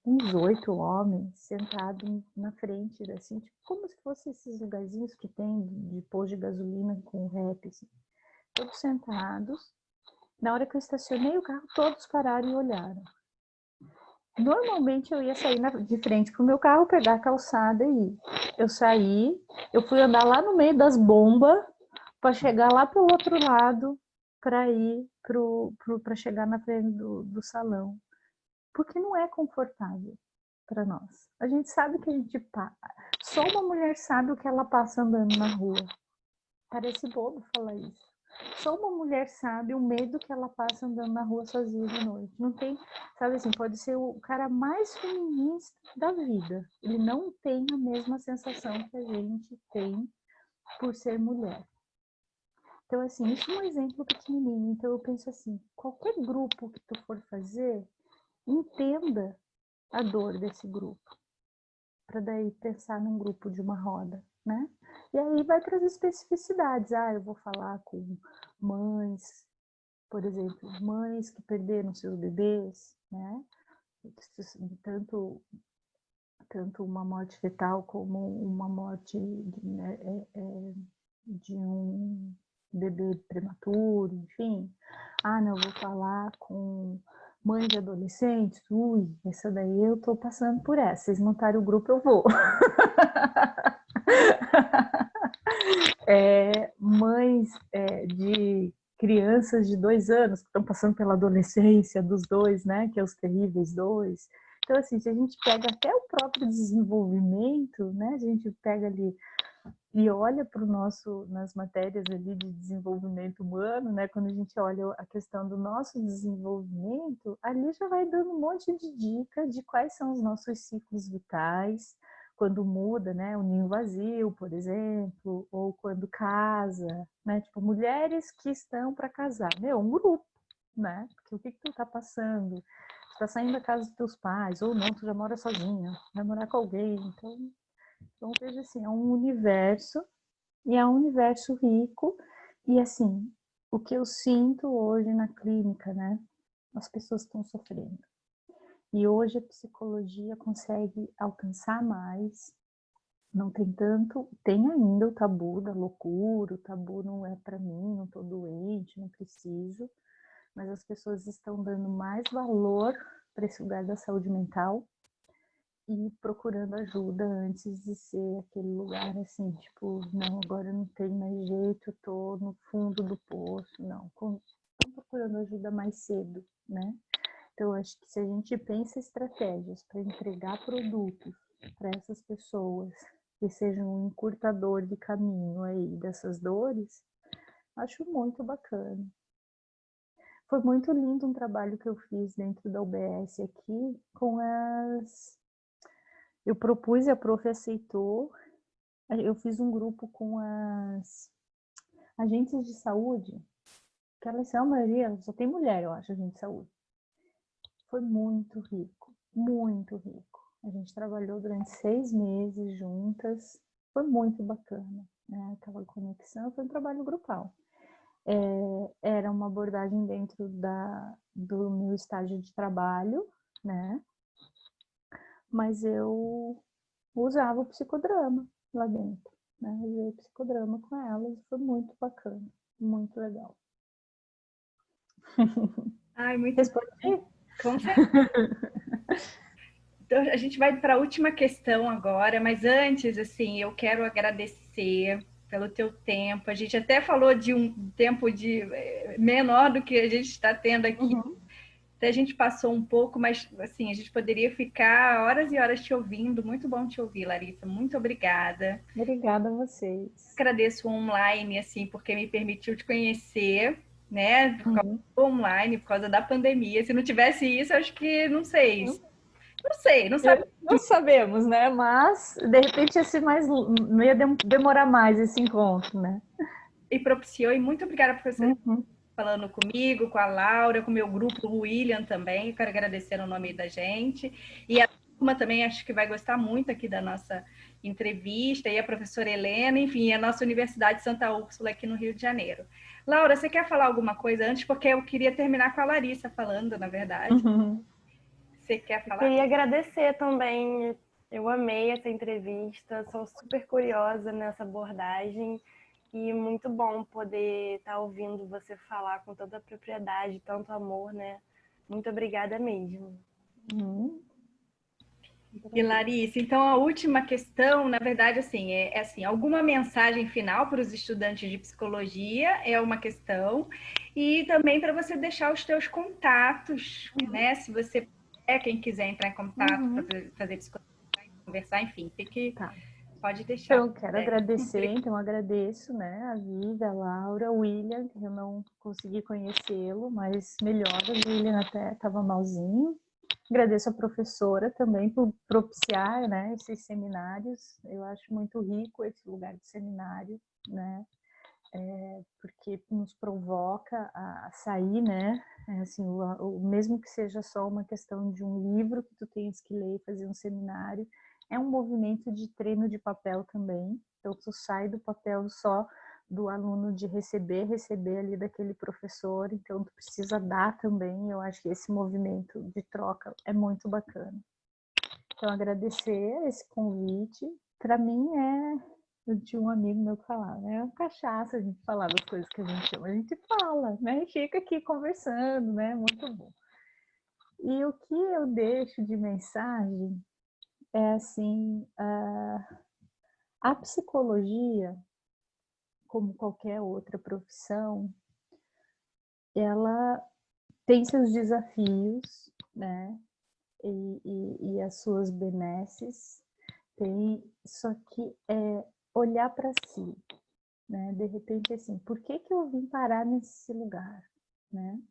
uns 8 homens sentados na frente, assim, tipo, como se fossem esses lugarzinhos que tem de posto de gasolina com rap, assim, todos sentados. Na hora que eu estacionei o carro, todos pararam e olharam. Normalmente eu ia sair de frente pro meu carro, pegar a calçada e ir. Eu saí, eu fui andar lá no meio das bombas para chegar lá pro outro lado, para ir para chegar na frente do salão. Porque não é confortável para nós. A gente sabe que a gente passa. Só uma mulher sabe o que ela passa andando na rua. Parece bobo falar isso. Só uma mulher sabe o medo que ela passa andando na rua sozinha de noite. Não tem, sabe assim, pode ser o cara mais feminista da vida. Ele não tem a mesma sensação que a gente tem por ser mulher. Então, assim, isso é um exemplo pequenininho. Então, eu penso assim, qualquer grupo que tu for fazer, entenda a dor desse grupo, para daí pensar num grupo de uma roda, né? E aí vai para as especificidades. Ah, eu vou falar com mães, por exemplo, mães que perderam seus bebês, né? Tanto uma morte fetal como uma morte de um bebê prematuro, enfim. Ah, não, eu vou falar com mãe de adolescentes, ui, essa daí eu tô passando por essa. Vocês montarem o grupo, eu vou. mães de crianças de 2 anos que estão passando pela adolescência dos dois, né? Que é os terríveis dois. Então, assim, se a gente pega até o próprio desenvolvimento, né? A gente pega ali e olha para o nosso, nas matérias ali de desenvolvimento humano, né? Quando a gente olha a questão do nosso desenvolvimento, ali já vai dando um monte de dica de quais são os nossos ciclos vitais, quando muda, né? O ninho vazio, por exemplo, ou quando casa, né? Tipo, mulheres que estão para casar, um grupo, né? Porque o que tu tá passando? Tu tá saindo da casa dos teus pais, ou não, tu já mora sozinha, vai morar com alguém, então, veja assim, é um universo, e é um universo rico, e assim, o que eu sinto hoje na clínica, né? As pessoas estão sofrendo. E hoje a psicologia consegue alcançar mais, não tem tanto, tem ainda o tabu da loucura, o tabu não é para mim, não tô doente, não preciso, mas as pessoas estão dando mais valor para esse lugar da saúde mental, e procurando ajuda antes de ser aquele lugar assim, tipo, não, agora não tem mais jeito, eu tô no fundo do poço, não. Estão procurando ajuda mais cedo, né? Então, acho que se a gente pensa estratégias para entregar produtos para essas pessoas que sejam um encurtador de caminho aí dessas dores, acho muito bacana. Foi muito lindo um trabalho que eu fiz dentro da UBS aqui com eu propus e a prof aceitou. Eu fiz um grupo com as agentes de saúde, que elas são a maioria, só tem mulher, eu acho, agente de saúde. Foi muito rico, muito rico. A gente trabalhou durante 6 meses juntas, foi muito bacana, né? Aquela conexão, foi um trabalho grupal. Era uma abordagem dentro do meu estágio de trabalho, né? Mas eu usava o psicodrama lá dentro, né? Usei psicodrama com elas, foi muito bacana, muito legal. Ai, muito Respondi? com certeza. Então, a gente vai para a última questão agora, mas antes, assim, eu quero agradecer pelo teu tempo. A gente até falou de um tempo menor do que a gente está tendo aqui. Uhum. Até a gente passou um pouco, mas assim, a gente poderia ficar horas e horas te ouvindo. Muito bom te ouvir, Larissa. Muito obrigada. Obrigada a vocês. Agradeço o online, assim, porque me permitiu te conhecer, né? Por causa do online, por causa da pandemia. Se não tivesse isso, acho que não sei. Não sei, não sabe. Não sabemos, né? Mas de repente ia ser mais, não ia demorar mais esse encontro, né? E propiciou, e muito obrigada, professora, Uhum. falando comigo, com a Laura, com o meu grupo, o William também. Eu quero agradecer no nome da gente. E a turma também acho que vai gostar muito aqui da nossa entrevista, e a professora Helena, enfim, a nossa Universidade Santa Úrsula aqui no Rio de Janeiro. Laura, você quer falar alguma coisa antes? Porque eu queria terminar com a Larissa falando, na verdade. Uhum. Você quer falar? Queria agradecer também. Eu amei essa entrevista, sou super curiosa nessa abordagem e muito bom poder estar ouvindo você falar com tanta propriedade, tanto amor, né? Muito obrigada mesmo. Uhum. E Larissa, então a última questão, na verdade, assim, é assim, alguma mensagem final para os estudantes de psicologia é uma questão, e também para você deixar os teus contatos, né? Se você quem quiser entrar em contato para fazer psicologia, conversar, enfim, Tá. pode deixar. Então, eu quero agradecer, então agradeço, né, a Vivi, a Laura, o William, que eu não consegui conhecê-lo, mas melhor, o William até estava malzinho. Agradeço a professora também por propiciar, né, esses seminários. Eu acho muito rico esse lugar de seminário, né, porque nos provoca a sair, né, assim, mesmo que seja só uma questão de um livro que tu tens que ler e fazer um seminário, é um movimento de treino de papel também. Então, tu sai do papel só do aluno de receber ali daquele professor, então tu precisa dar também. Eu acho que esse movimento de troca é muito bacana. Então, agradecer esse convite. Para mim eu tinha um amigo meu que falava, né? É uma cachaça a gente falar das coisas que a gente ama. A gente fala, né? E fica aqui conversando, né? Muito bom. E o que eu deixo de mensagem é assim, a psicologia, como qualquer outra profissão, ela tem seus desafios, né? E as suas benesses, só que é olhar para si, né? De repente, assim, por que que eu vim parar nesse lugar, né?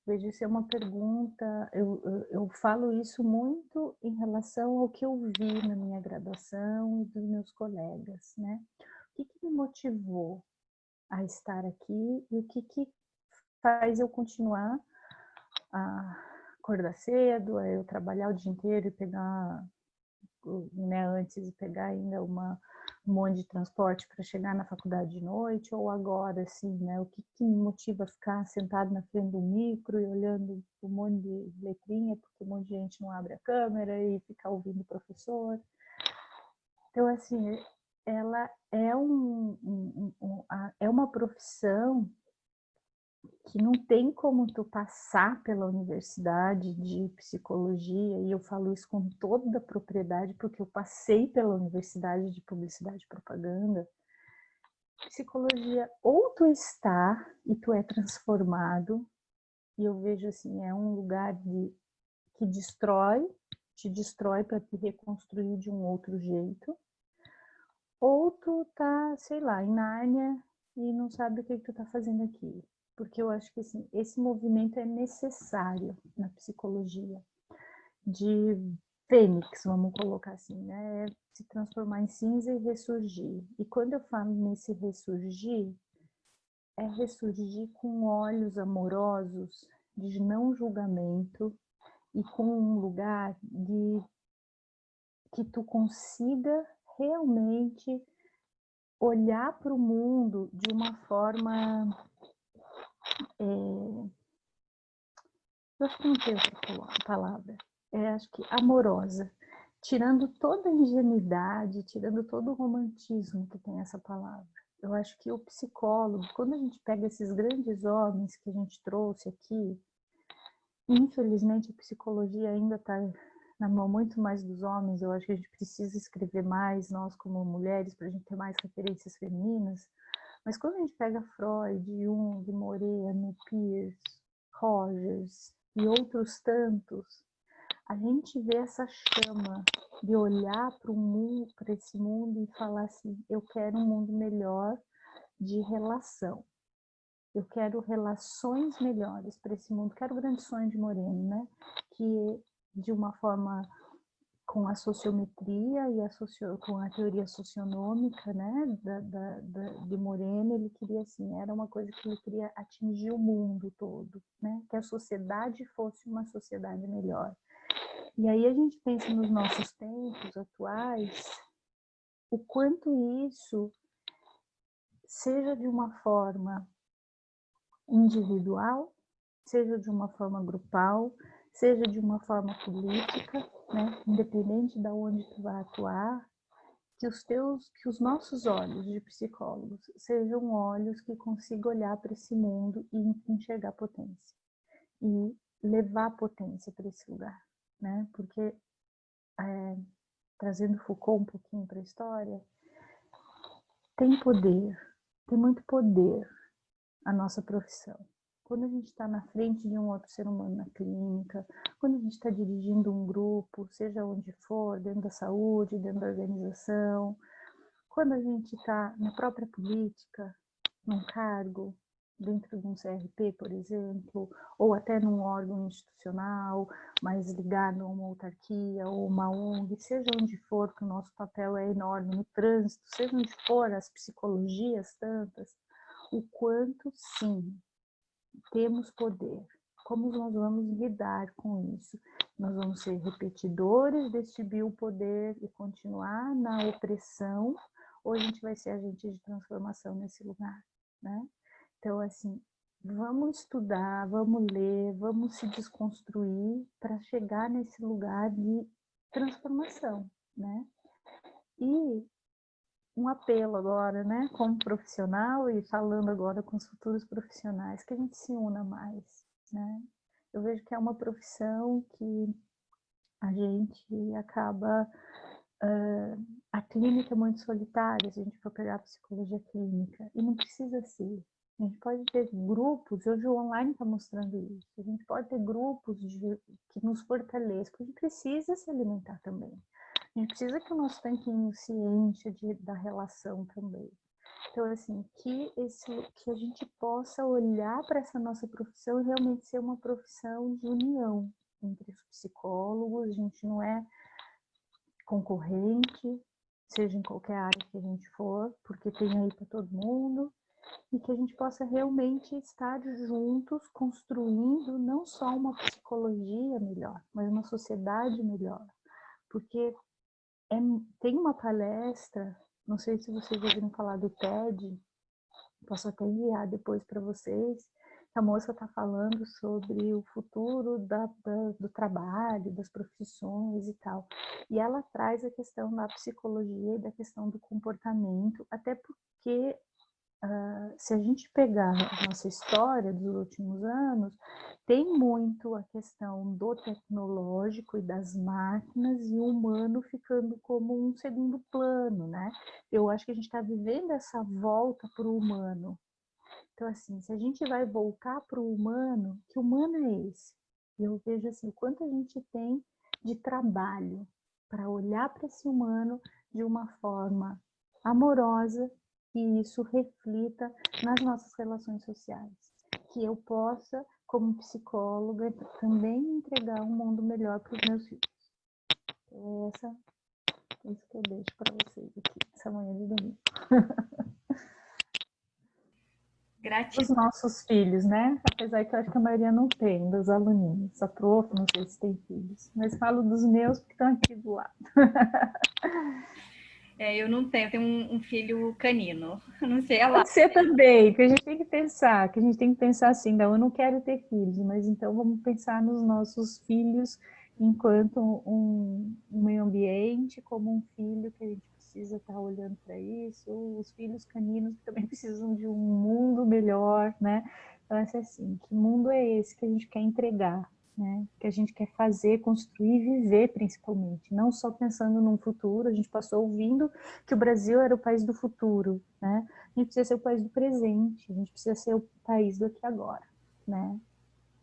Vejo isso é uma pergunta, eu falo isso muito em relação ao que eu vi na minha graduação e dos meus colegas, né? O que que me motivou a estar aqui e o que que faz eu continuar a acordar cedo, a eu trabalhar o dia inteiro e pegar, né, antes pegar ainda um monte de transporte para chegar na faculdade de noite, ou agora, assim, né, o que que me motiva a ficar sentado na frente do micro e olhando um monte de letrinha, porque um monte de gente não abre a câmera e ficar ouvindo o professor. Então, assim, ela é é uma profissão que não tem como tu passar pela universidade de psicologia, e eu falo isso com toda a propriedade, porque eu passei pela universidade de publicidade e propaganda. Psicologia, ou tu está e tu é transformado, e eu vejo assim, é um lugar que te destrói para te reconstruir de um outro jeito, ou tu tá, sei lá, em Nárnia e não sabe o que tu tá fazendo aqui. Porque eu acho que assim, esse movimento é necessário na psicologia, de fênix, vamos colocar assim, né? Se transformar em cinza e ressurgir. E quando eu falo nesse ressurgir, é ressurgir com olhos amorosos, de não julgamento, e com um lugar de que tu consiga realmente olhar para o mundo de uma forma, eu acho que não tem outra palavra, acho que amorosa, tirando toda a ingenuidade, tirando todo o romantismo que tem essa palavra. Eu acho que o psicólogo, quando a gente pega esses grandes homens que a gente trouxe aqui, infelizmente a psicologia ainda está na mão muito mais dos homens. Eu acho que a gente precisa escrever mais, nós como mulheres, para a gente ter mais referências femininas. Mas quando a gente pega Freud, Jung, Moreno, Peirce, Rogers e outros tantos, a gente vê essa chama de olhar para o mundo, para esse mundo e falar assim, eu quero um mundo melhor de relação. Eu quero relações melhores para esse mundo. Quero o grande sonho de Moreno, né? Que de uma forma com a sociometria e com a teoria socionômica, né, de Moreno, ele queria assim, era uma coisa que ele queria atingir o mundo todo, né, que a sociedade fosse uma sociedade melhor. E aí a gente pensa nos nossos tempos atuais, o quanto isso, seja de uma forma individual, seja de uma forma grupal, seja de uma forma política, né, independente de onde tu vai atuar, que os nossos olhos de psicólogos sejam olhos que consigam olhar para esse mundo e enxergar potência e levar potência para esse lugar, né? Porque trazendo Foucault um pouquinho para a história, tem poder, tem muito poder a nossa profissão. Quando a gente está na frente de um outro ser humano na clínica, quando a gente está dirigindo um grupo, seja onde for, dentro da saúde, dentro da organização, quando a gente está na própria política, num cargo, dentro de um CRP, por exemplo, ou até num órgão institucional, mais ligado a uma autarquia ou uma ONG, seja onde for, que o nosso papel é enorme, no trânsito, seja onde for, as psicologias tantas, o quanto, sim, temos poder. Como nós vamos lidar com isso? Nós vamos ser repetidores deste biopoder e continuar na opressão, ou a gente vai ser agente de transformação nesse lugar, né? Então, assim, vamos estudar, vamos ler, vamos se desconstruir para chegar nesse lugar de transformação, né? E um apelo agora, né, como profissional e falando agora com os futuros profissionais, que a gente se una mais, né? Eu vejo que é uma profissão que a gente acaba a clínica é muito solitária, se a gente for pegar a psicologia clínica, e não precisa ser. A gente pode ter grupos, hoje o online está mostrando isso, a gente pode ter grupos que nos fortaleçam, porque a gente precisa se alimentar também. A gente precisa que o nosso tanquinho se encha da relação também. Então, assim, que a gente possa olhar para essa nossa profissão e realmente ser uma profissão de união entre os psicólogos, a gente não é concorrente, seja em qualquer área que a gente for, porque tem aí para todo mundo, e que a gente possa realmente estar juntos construindo não só uma psicologia melhor, mas uma sociedade melhor. Porque tem uma palestra, não sei se vocês já ouviram falar do TED, posso até enviar depois para vocês, a moça está falando sobre o futuro do trabalho, das profissões e tal. E ela traz a questão da psicologia e da questão do comportamento, até porque se a gente pegar a nossa história dos últimos anos, tem muito a questão do tecnológico e das máquinas e o humano ficando como um segundo plano, né? Eu acho que a gente está vivendo essa volta para o humano. Então, assim, se a gente vai voltar para o humano, que humano é esse? Eu vejo assim, o quanto a gente tem de trabalho para olhar para esse humano de uma forma amorosa, que isso reflita nas nossas relações sociais. Que eu possa, como psicóloga, também entregar um mundo melhor para os meus filhos. Então, é isso que eu deixo para vocês aqui, essa manhã de domingo. Gratidão. Os nossos filhos, né? Apesar que eu acho que a maioria não tem, dos aluninhos. A prof, não sei se tem filhos. Mas falo dos meus porque estão aqui do lado. Eu não tenho, eu tenho um filho canino. Não sei, ela. Pode ser também, que a gente tem que pensar assim, não, eu não quero ter filhos, mas então vamos pensar nos nossos filhos enquanto um meio ambiente, como um filho que a gente precisa estar olhando para isso, os filhos caninos que também precisam de um mundo melhor, né? Então, assim, que mundo é esse que a gente quer entregar? Né, que a gente quer fazer, construir e viver principalmente, não só pensando num futuro. A gente passou ouvindo que o Brasil era o país do futuro, né? A gente precisa ser o país do presente, a gente precisa ser o país do aqui e agora, né?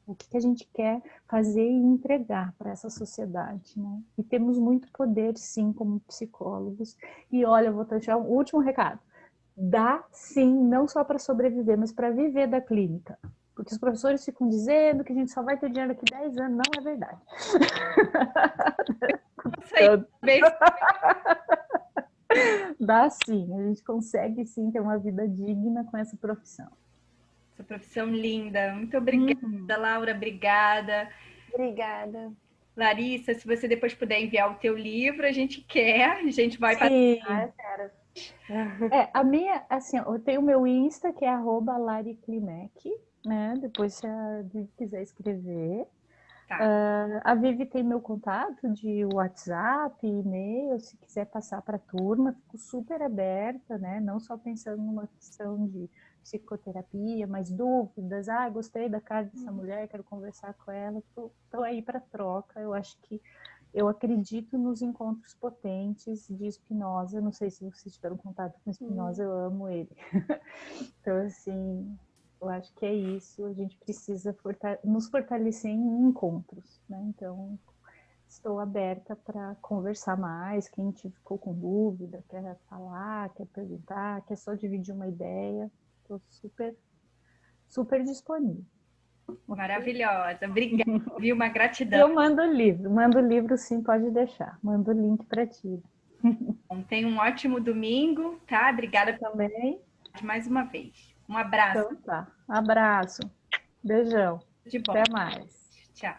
O que a gente quer fazer e entregar para essa sociedade, né? E temos muito poder, sim, como psicólogos. E olha, eu vou deixar um último recado. Dá, sim, não só para sobreviver, mas para viver da clínica. Porque os professores ficam dizendo que a gente só vai ter dinheiro daqui 10 anos. Não é verdade. Dá sim, a gente consegue sim ter uma vida digna com essa profissão. Essa profissão linda. Muito obrigada, Laura, obrigada. Obrigada. Larissa, se você depois puder enviar o teu livro, a gente quer, a gente vai sim. Quero. A minha, assim, eu tenho o meu Insta, que é @lariclimek, né? Depois, se a Vivi quiser escrever. Tá. A Vivi tem meu contato de WhatsApp, e-mail, se quiser passar para a turma, fico super aberta, né? Não só pensando numa questão de psicoterapia, mas dúvidas. Gostei da cara dessa mulher, quero conversar com ela. Estou aí para troca. Eu acredito nos encontros potentes de Spinoza. Não sei se vocês tiveram contato com Spinoza, eu amo ele. Então, assim, eu acho que é isso. A gente precisa nos fortalecer em encontros, né? Então, estou aberta para conversar mais. Quem ficou com dúvida, quer falar, quer perguntar, quer só dividir uma ideia, estou super, super disponível. Maravilhosa, obrigada, viu? Uma gratidão. Eu mando o livro sim, pode deixar. Mando o link para ti. Bom, tenha um ótimo domingo, tá? Obrigada também. Mais uma vez. Um abraço. Então tá. Abraço. Beijão. De bom. Até mais. Tchau.